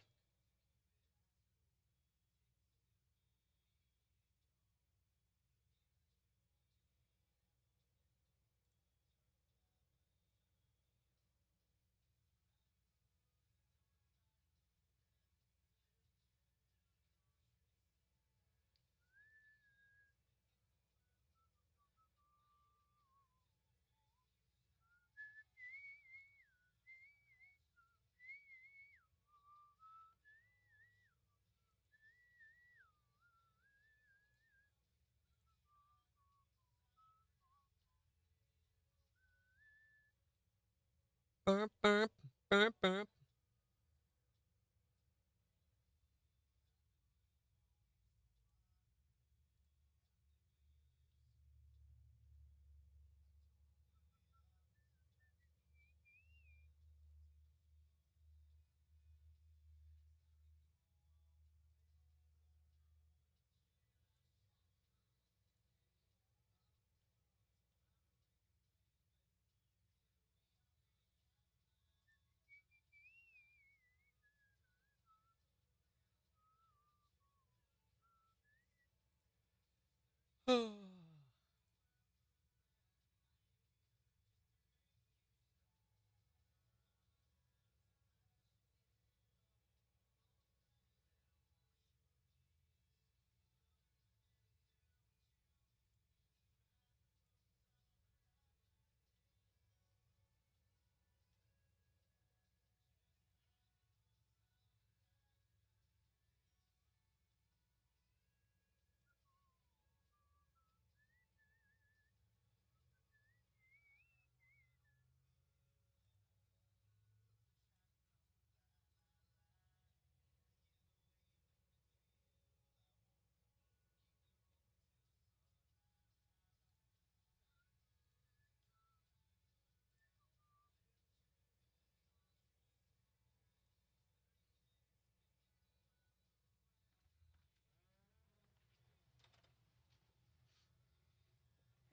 burp, burp, burp, burp.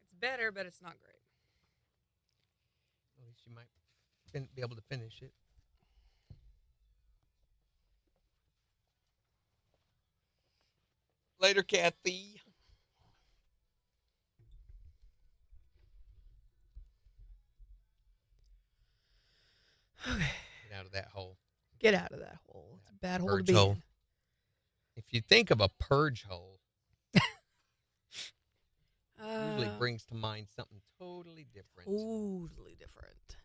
It's better, but it's not great. At least you might be able to finish it. Later, Kathy. Okay. Get out of that hole. Get out of that hole. It's a bad hole to Purge be hole. in. If you think of a purge hole, usually Uh, brings to mind something totally different. Totally different.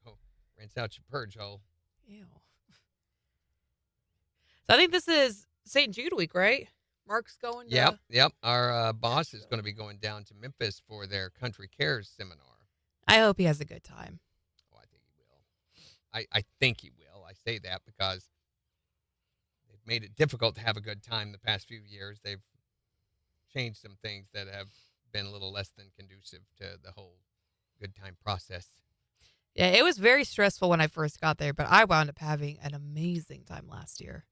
Go rinse out your purge hole. Ew. So I think this is St. Jude week, right? Mark's going to... Yep. Our boss is going to be going down to Memphis for their Country Cares seminar. I hope he has a good time. Oh, I think he will. I think he will. I say that because they've made it difficult to have a good time the past few years. They've changed some things that have been a little less than conducive to the whole good time process. Yeah, it was very stressful when I first got there, but I wound up having an amazing time last year.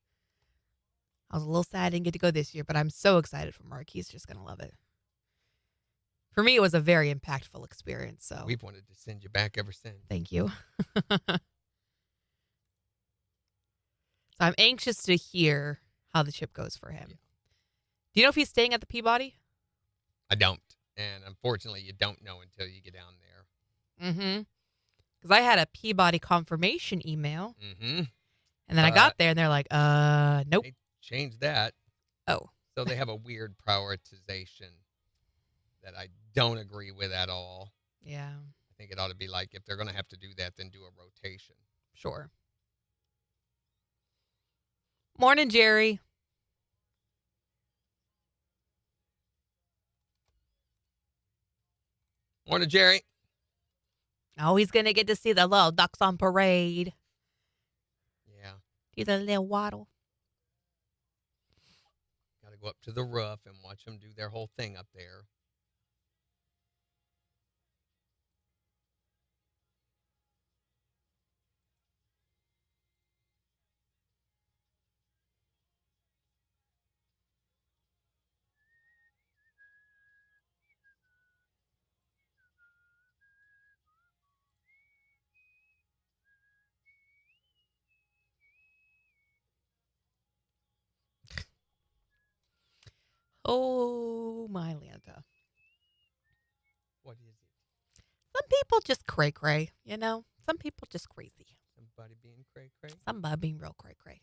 I was a little sad I didn't get to go this year, but I'm so excited for Mark. He's just going to love it. For me, it was a very impactful experience. So We've wanted to send you back ever since. thank you. So I'm anxious to hear how the trip goes for him. Yeah. Do you know if he's staying at the Peabody? I don't. And unfortunately, you don't know until you get down there. Mm-hmm. Because I had a Peabody confirmation email, Mm-hmm. and then I got there, and they're like, nope. They changed that. Oh. So they have a weird prioritization that I don't agree with at all. Yeah, I think it ought to be like, if they're going to have to do that, then do a rotation. sure. Morning, Jerry. Morning, Jerry. Oh, he's going to get to see the little ducks on parade. Yeah. He's a little waddle. Got to go up to the roof and watch them do their whole thing up there. Oh, my Lanta. What is it? Some people just cray-cray, you know? Some people just crazy. Somebody being cray-cray? Somebody being real cray-cray.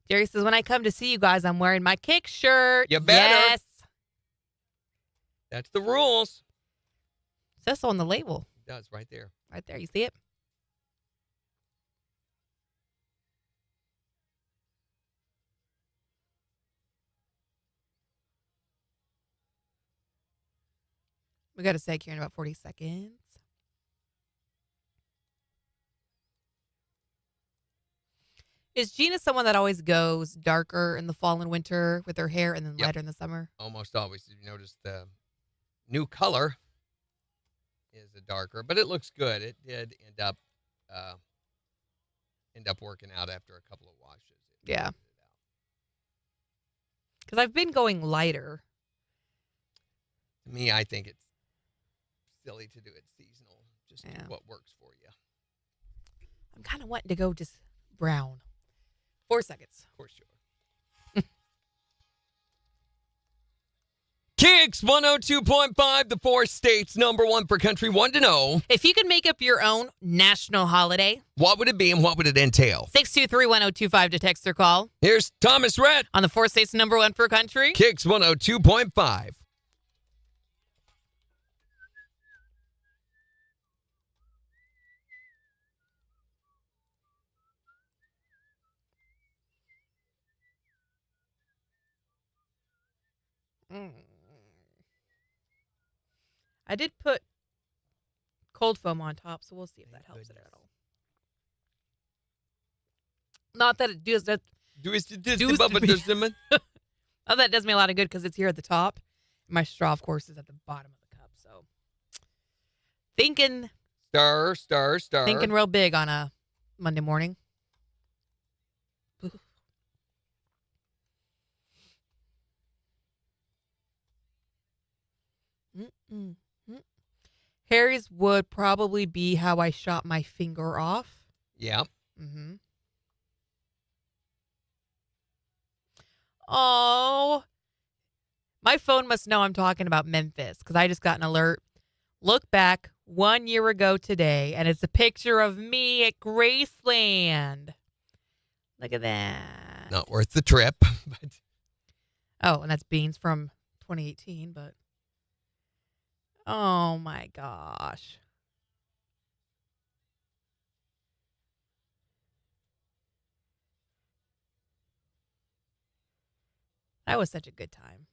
Jerry says, when I come to see you guys, I'm wearing my KIX shirt. You better. Yes. That's the rules. It says so on the label. It does, right there. Right there. You see it? We got a seg here in about 40 seconds. Is Gina someone that always goes darker in the fall and winter with her hair and then lighter in the summer? Almost always. Did you notice the new color is a darker, but it looks good. It did end up working out after a couple of washes. Yeah. Because I've been going lighter. To me, I think it's silly to do it seasonal. Just do what works for you. I'm kind of wanting to go just brown. 4 seconds. Of course you are. KIX 102.5, the 4 states, #1 for country. Want to know, If you could make up your own national holiday, what would it be and what would it entail? 623-1025 to text or call. Here's Thomas Rhett. On the 4 states, #1 for country. KIX 102.5. I did put cold foam on top, so we'll see if that helps it at all. Not that it does that. Oh, that does me a lot of good because it's here at the top. My straw, of course, is at the bottom of the cup. So thinking Stir. thinking real big on a Monday morning. Harry's would probably be how I shot my finger off. Yeah. Mm-hmm. Oh, my phone must know I'm talking about Memphis because I just got an alert. Look back 1 year ago today, and it's a picture of me at Graceland. Look at that. Not worth the trip. But Oh, and that's Beans from 2018, but oh my gosh. That was such a good time.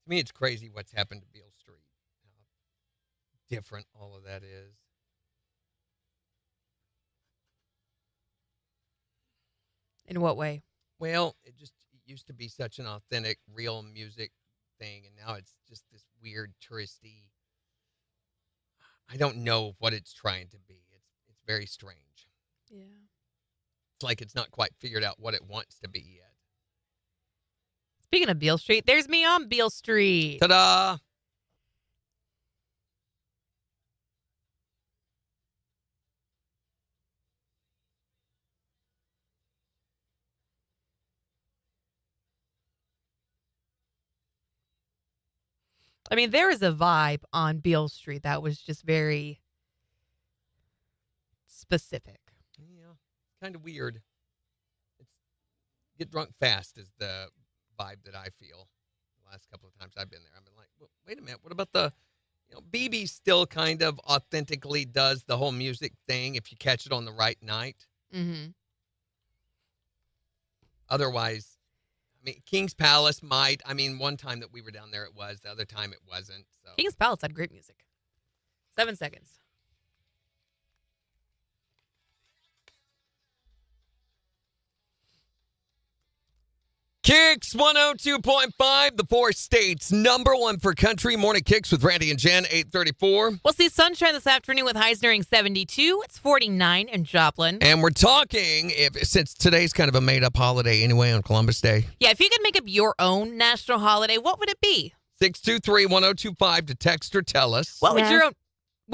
to me, it's crazy what's happened to Beale Street. How different all of that is. In what way? Well, it used to be such an authentic, real music thing, and now it's just this weird, touristy. I don't know what it's trying to be. It's very strange. Yeah. It's like it's not quite figured out what it wants to be yet. Speaking of Beale Street, there's me on Beale Street. Ta-da! I mean, there is a vibe on Beale Street that was just very specific. Yeah, kind of weird. It's get drunk fast is the vibe that I feel. The last couple of times I've been there, I've been like, well, wait a minute, what about the, BB still kind of authentically does the whole music thing if you catch it on the right night. Mm-hmm. Otherwise, I mean, King's Palace might. I mean, one time that we were down there, it was. The other time, it wasn't. So. King's Palace had great music. 7 seconds. KIX 102.5, the 4 states, #1 for country. Morning KIX with Randy and Jen, 8:34. We'll see sunshine this afternoon with highs nearing 72. It's 49 in Joplin. And we're talking, since today's kind of a made-up holiday anyway on Columbus Day. Yeah, if you could make up your own national holiday, what would it be? 623-1025 to text or tell us. What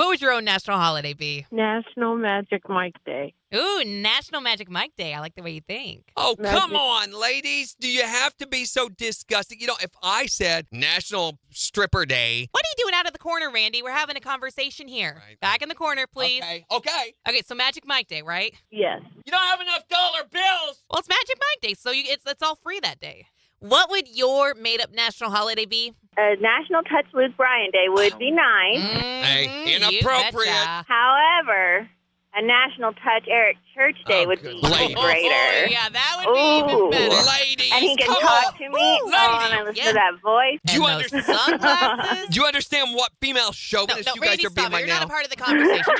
would your own national holiday be? National Magic Mike Day. Ooh, National Magic Mike Day. I like the way you think. Oh, Magic. come on, ladies. Do you have to be so disgusting? If I said National Stripper Day. What are you doing out of the corner, Randy? We're having a conversation here. Right. Back in the corner, please. Okay. Okay, so Magic Mike Day, right? Yes. You don't have enough dollar bills. Well, it's Magic Mike Day, so it's all free that day. What would your made-up national holiday be? National Touch Luke Bryan Day would be nice. Hey, You inappropriate. betcha. However, a National Touch Eric Church Day would be good lord. even greater. Yeah, that would be even better. Ladies, And he can come talk on. to me. Oh, and I listen Yeah. to that voice. Do you And those understand? sunglasses? Do you understand what female chauvinist No, you guys Randy, are being stop it. right You're now? not a part of the conversation.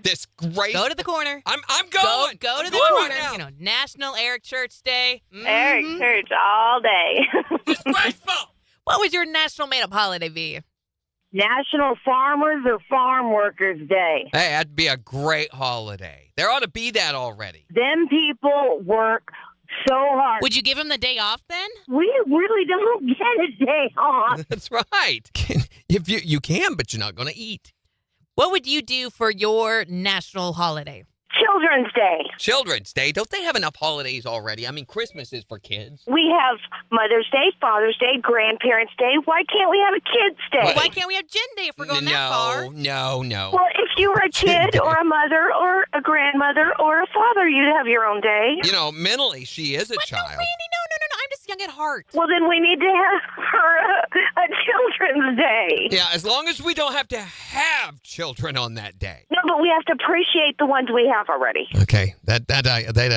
Disgrace. Go to the corner. I'm Go, going. go to I'm the going corner. right now. You know, National Eric Church Day. Eric Church all day. Disgraceful. What would your national made-up holiday be? National Farmers or Farm Workers Day. Hey, that'd be a great holiday. There ought to be that already. Them people work so hard. Would you give him the day off then? We really don't get a day off. That's right. If you can, but you're not going to eat. What would you do for your national holiday? Children's Day. Children's Day. Don't they have enough holidays already? I mean, Christmas is for kids. We have Mother's Day, Father's Day, Grandparents' Day. Why can't we have a Kids' Day? Why can't we have Gen Day if we're going that far? No. Well, if you were a kid or a mother or a grandmother or a father, you'd have your own day. You know, mentally, she is a child. Randy, no. I'm just young at heart. Well, then we need to have her a Children's Day. Yeah, as long as we don't have to have children on that day. No, but we have to appreciate the ones we have already. Okay, that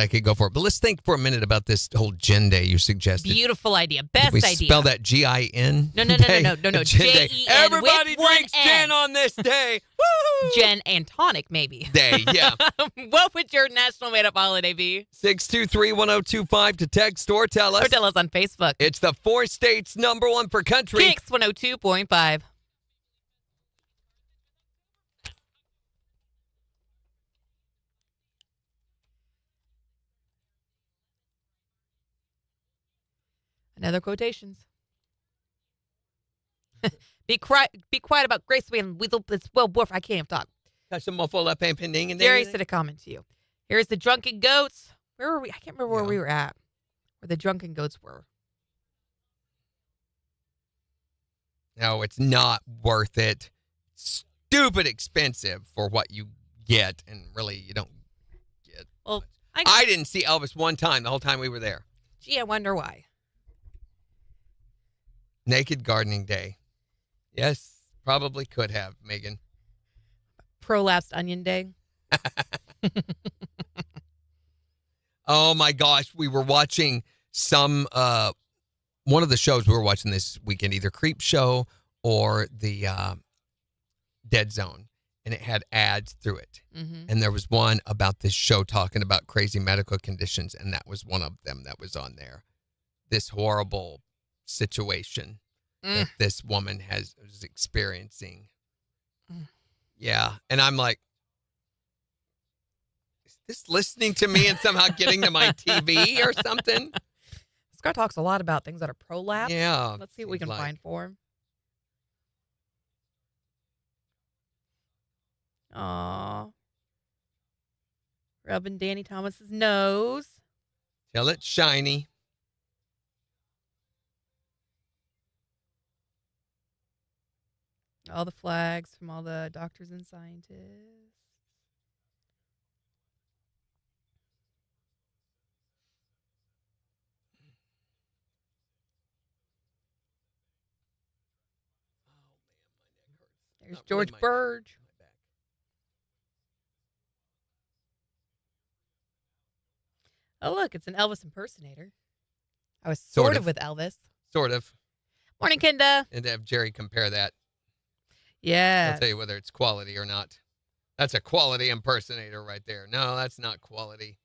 I could go for. But let's think for a minute about this whole Gen Day you suggested. Beautiful idea. Best Did we idea. spell that G-I-N? No. Gen Day. Jen Everybody with one drinks N. gin on this day. Woo! Jen and tonic, maybe. Day, yeah. What would your national made-up holiday be? 623-1025 to text or tell us. Or tell us on Facebook. It's the 4 states #1 for country. KIX 102.5. Another quotations. Be quiet about Grace and Weasel. It's well, Wolf. I can't even talk. Jerry said a comment to you. Here's the drunken goats. Where were we? I can't remember where we were at. Where the drunken goats were. No, it's not worth it. Stupid expensive for what you get, and really you don't get. Well, I didn't see Elvis one time the whole time we were there. Gee, I wonder why. Naked Gardening Day. Yes, probably could have, Megan. Prolapsed Onion Day. Oh my gosh, we were watching one of the shows we were watching this weekend, either Creep Show or the Dead Zone, and it had ads through it. Mm-hmm. And there was one about this show talking about crazy medical conditions, and that was one of them that was on there. This horrible situation that this woman was experiencing. Yeah, and I'm like, is this listening to me and somehow getting to my TV or something? This guy talks a lot about things that are prolapsed. Yeah. Let's see what we can find for him. Aw. Rubbing Danny Thomas's nose. Till it's shiny. All the flags from all the doctors and scientists. There's Not George really my Burge. neck, my back. Oh, look, it's an Elvis impersonator. I was Sort sort of. of with Elvis. Sort of. Morning, Kenda. And to have Jerry compare that, Yeah. I'll tell you whether it's quality or not. That's a quality impersonator right there. No, that's not quality.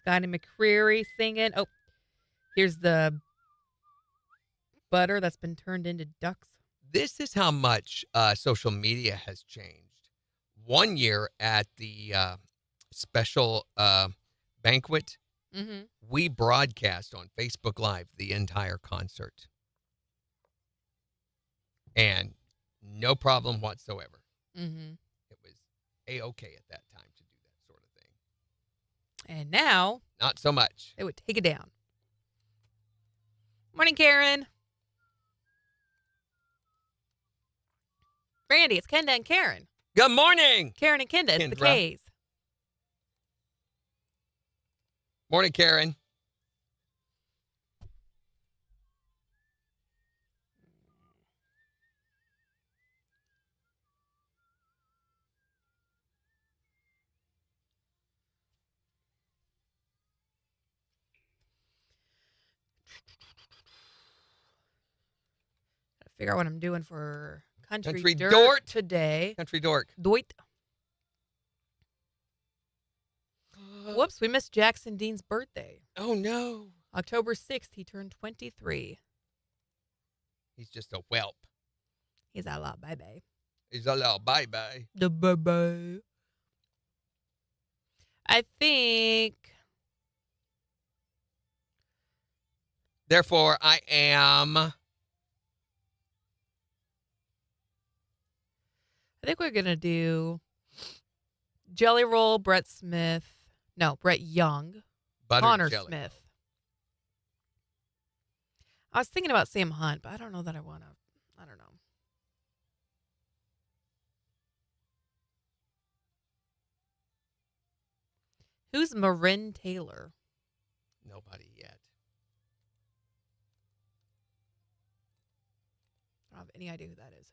Scotty McCreery singing. Oh, here's the butter that's been turned into ducks. This is how much social media has changed. One year at the special banquet, Mm-hmm. we broadcast on Facebook Live the entire concert. And no problem whatsoever. Mm-hmm. It was A-okay at that time to do that sort of thing. And now Not so much. they would take it down. Morning, Karen. Randy, it's Kenda and Karen. Good morning. Karen and Kendra, it's the Kendra. K's. Morning, Karen. Gotta figure out what I'm doing for Country, Country Dirt Dort. today. Country Dork. Doit. Whoops, we missed Jackson Dean's birthday. Oh, no. October 6th, he turned 23. He's just a whelp. He's a lot, bye-bye. He's a little bye-bye. The bye-bye. I think... Therefore, I am... I think we're going to do Jelly Roll, Brett Young, Buttered Connor jelly. Smith. I was thinking about Sam Hunt, but I don't know that I want to. I don't know. Who's Marin Taylor? Nobody yet. I don't have any idea who that is.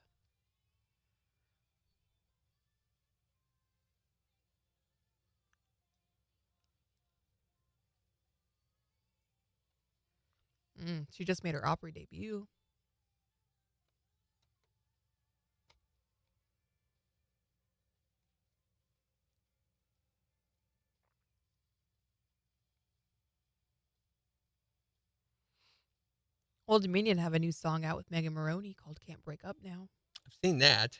She just made her Opry debut. Old Dominion have a new song out with Megan Maroney called Can't Break Up Now. I've seen that.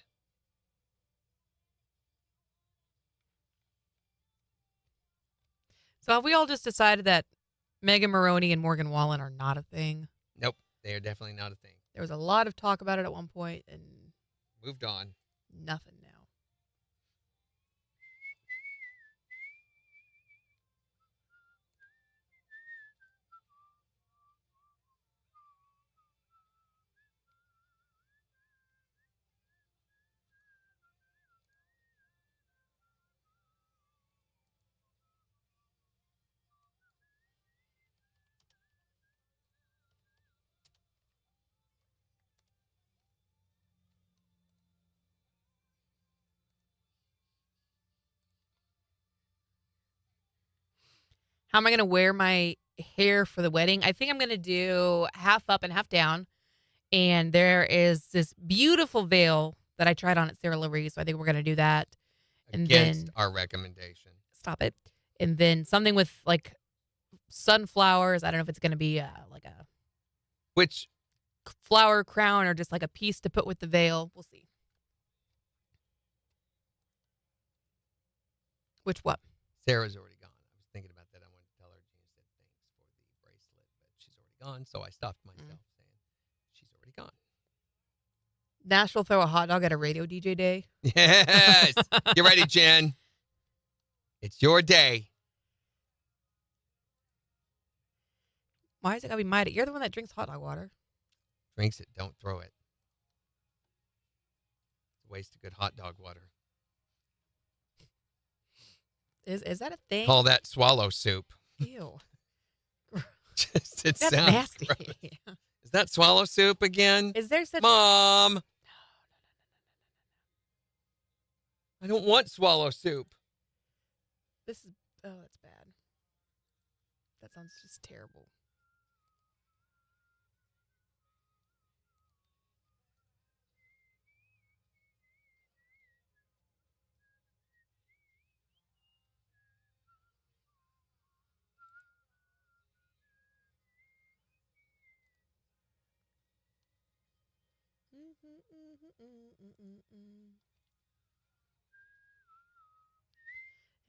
So have we all just decided that Megan Maroney and Morgan Wallen are not a thing? Nope. They are definitely not a thing. There was a lot of talk about it at one point and Moved on. nothing now. How am I going to wear my hair for the wedding? I think I'm going to do half up and half down. And there is this beautiful veil that I tried on at Sarah Laree, so I think we're going to do that. And Against then our recommendation. stop it. And then something with like sunflowers. I don't know if it's going to be like a Which, flower crown or just like a piece to put with the veil. We'll see. Which what? Sarah's already gone. I was thinking about that. I wanted to tell her Gina said thanks for the bracelet, but she's already gone. So I stopped myself saying she's already gone. Nashville throw a hot dog at a radio DJ day. Yes. You ready, Jen? It's your day. Why is it gotta be my day? You're the one that drinks hot dog water. Drinks it. Don't throw it. It's a waste of good hot dog water. Is that a thing? Call that swallow soup. Ew. Just, it That's sounds nasty. gross. Is that swallow soup again? Is there such Mom. I don't want swallow soup. This is that's bad. That sounds just terrible.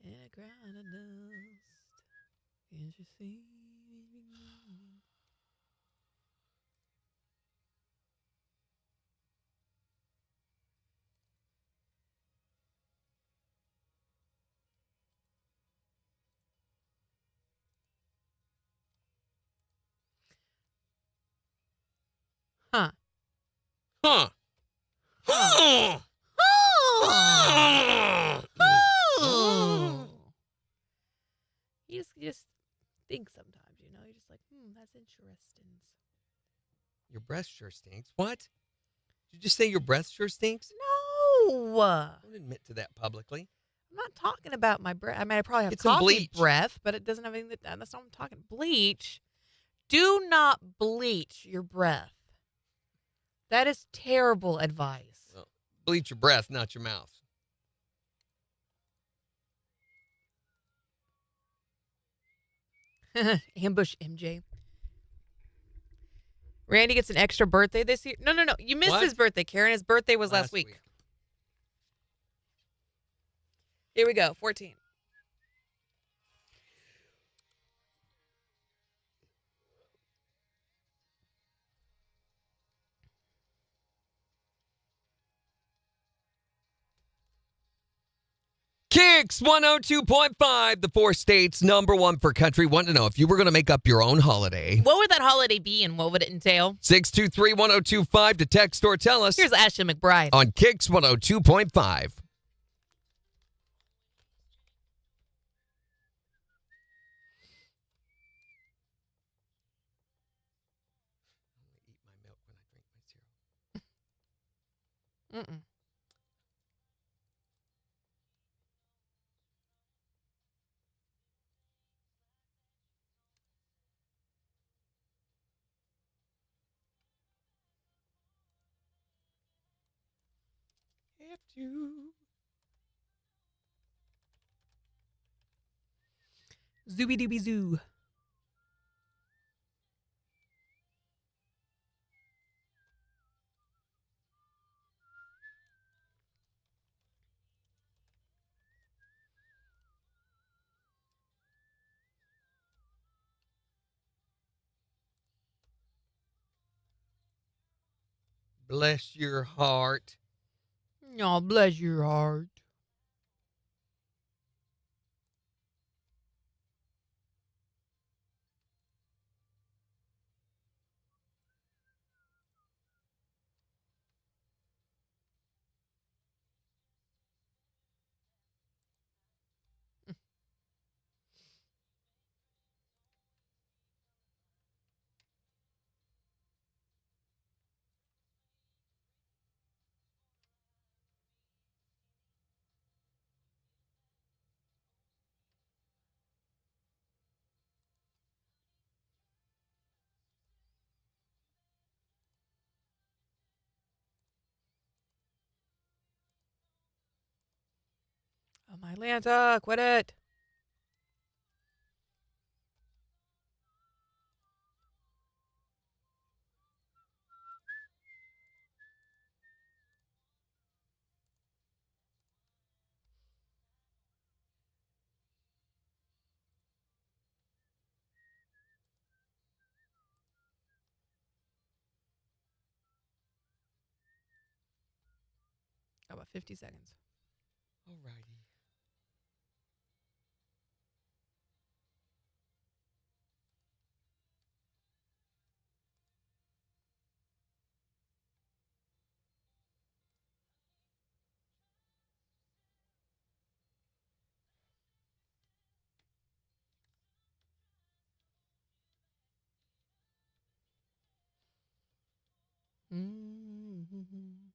In a crown of dust, can't you see? Huh. Huh. Huh. Huh. You just think sometimes, you know. You're just like, that's interesting. Your breath sure stinks. What? Did you just say your breath sure stinks? No. Don't admit to that publicly. I'm not talking about my breath. I mean, I probably have Get some coffee bleach. breath, but it doesn't have anything. That's not what I'm talking. Bleach. Do not bleach your breath. That is terrible advice. Well, bleach your breath, not your mouth. Ambush MJ. Randy gets an extra birthday this year. No. You missed What? his birthday, Karen. His birthday was last week. Here we go. 14. KIX 102.5, the 4 states, #1 for country. Want to know if you were going to make up your own holiday. What would that holiday be and what would it entail? 623-1025 to text or tell us. Here's Ashley McBride. On KIX 102.5. Mm-mm. Have to. Zooby dooby zoo. Bless your heart. Oh, bless your heart. Oh, my Atlanta, quit it. Got about 50 seconds. Alrighty. Mm-hmm.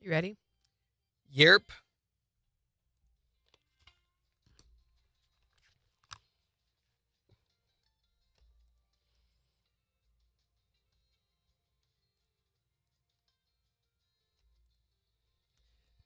You ready? Yerp.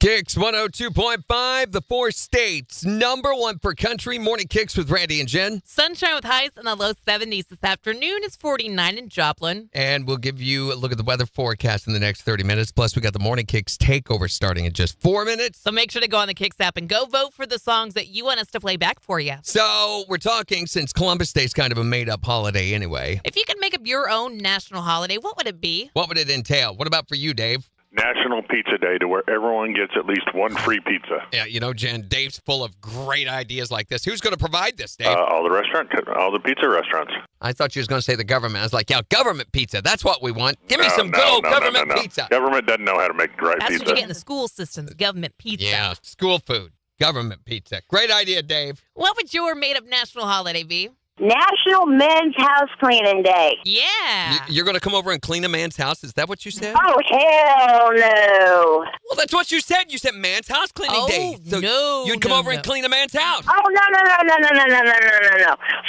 KIX 102.5, the 4 states, #1 for country. Morning KIX with Randy and Jen. Sunshine with highs in the low 70s this afternoon. It's 49 in Joplin. And we'll give you a look at the weather forecast in the next 30 minutes. Plus, we got the Morning KIX takeover starting in just 4 minutes. So make sure to go on the KIX app and go vote for the songs that you want us to play back for you. So we're talking, since Columbus Day's kind of a made-up holiday anyway. If you could make up your own national holiday, what would it be? What would it entail? What about for you, Dave? National Pizza Day to where everyone gets at least one free pizza. Yeah, Jen, Dave's full of great ideas like this. Who's going to provide this, Dave? All the pizza restaurants. I thought you was going to say the government. I was like, yeah, government pizza. That's what we want. Give me some good old government pizza. Government doesn't know how to make the right That's pizza. what you get in the school systems, government pizza. Yeah, school food, government pizza. Great idea, Dave. What would your made-up national holiday be? National Men's House Cleaning Day. Yeah. You're going to come over and clean a man's house? Is that what you said? Oh, hell no. Well, that's what you said. You said man's house cleaning day. So you'd come over and clean a man's house. Oh, no.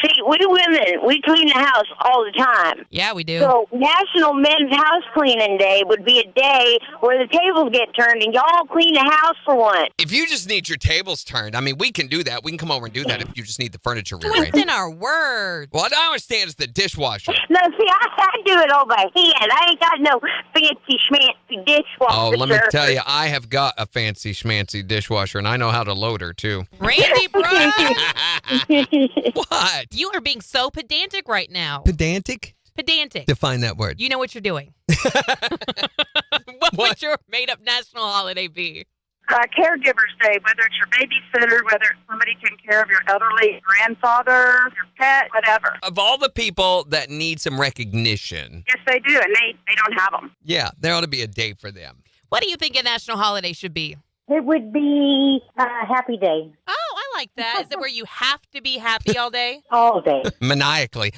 See, we women, we clean the house all the time. Yeah, we do. So National Men's House Cleaning Day would be a day where the tables get turned and y'all clean the house for once. If you just need your tables turned, I mean, we can do that. We can come over and do that if you just need the furniture rearranged. Within our words. What I understand is the dishwasher. No, see, I do it all by hand. I ain't got no fancy schmancy dishwasher. Oh, let me tell you, I have got a fancy schmancy dishwasher, and I know how to load her, too. Randy Brown! What? You are being so pedantic right now. Pedantic? Pedantic. Define that word. You know what you're doing. What would your made-up national holiday be? Caregivers Day, whether it's your babysitter, whether it's somebody taking care of your elderly grandfather, your pet, whatever. Of all the people that need some recognition. Yes, they do, and they don't have them. Yeah, there ought to be a day for them. What do you think a national holiday should be? It would be a happy day. Oh, I like that. Is it where you have to be happy all day? All day. Maniacally.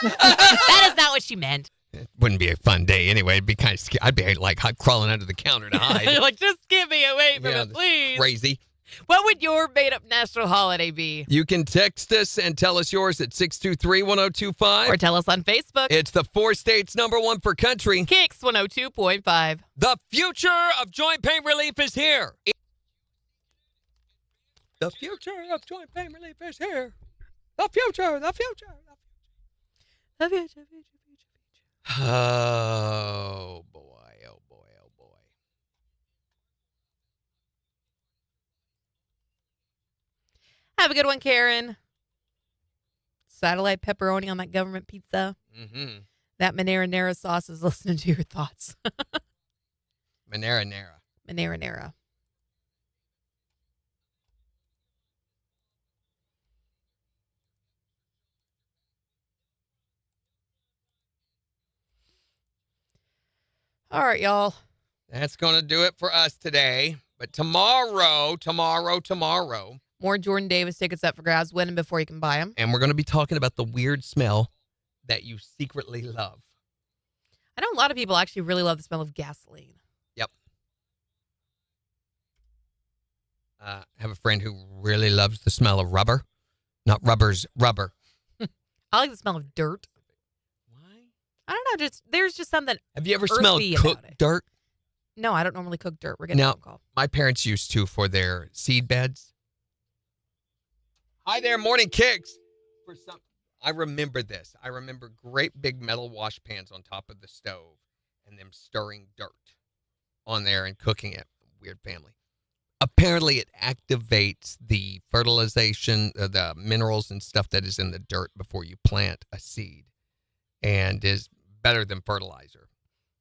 That is not what she meant. It wouldn't be a fun day anyway. It'd be kind of scary. I'd be like crawling under the counter to hide. Like, just get me away from it, please. Crazy. What would your made-up national holiday be? You can text us and tell us yours at 623-1025. Or tell us on Facebook. It's the 4 states #1 for country. KIX 102.5. The future of joint pain relief is here. The future of joint pain relief is here. The future. Oh, boy. Have a good one, Karen. Satellite pepperoni on that government pizza. Mm-hmm. That marinara sauce is listening to your thoughts. Marinara. All right, y'all. That's going to do it for us today. But tomorrow. More Jordan Davis tickets up for grabs. Win them before you can buy them. And we're going to be talking about the weird smell that you secretly love. I know a lot of people actually really love the smell of gasoline. Yep. I have a friend who really loves the smell of rubber. Not rubbers, rubber. I like the smell of dirt. Why? I don't know. There's just something. Have you ever smelled cooked dirt? No, I don't normally cook dirt. We're getting a phone call. My parents used to for their seed beds. Hi there, morning kicks. I remember this. I remember great big metal wash pans on top of the stove and them stirring dirt on there and cooking it. Weird family. Apparently, it activates the fertilization, the minerals and stuff that is in the dirt before you plant a seed, and is better than fertilizer.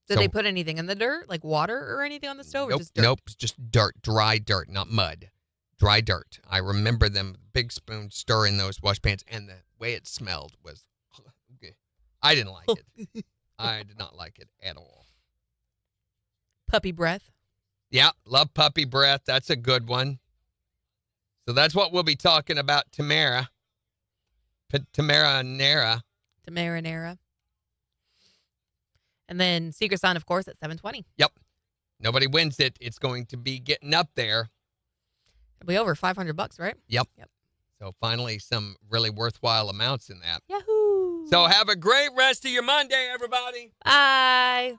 Did they put anything in the dirt, like water or anything on the stove? Nope, or just dirt? Nope, just dirt, dry dirt, not mud. Dry dirt. I remember them, big spoon stirring those wash pans, and the way it smelled was, I didn't like it. I did not like it at all. Puppy breath. Yeah, love puppy breath. That's a good one. So that's what we'll be talking about tomorrow. Tamara. And then Secret Sound, of course, at 7:20. Yep. Nobody wins it. It's going to be getting up there. It'll be over $500, right? Yep. So finally, some really worthwhile amounts in that. Yahoo! So have a great rest of your Monday, everybody. Bye.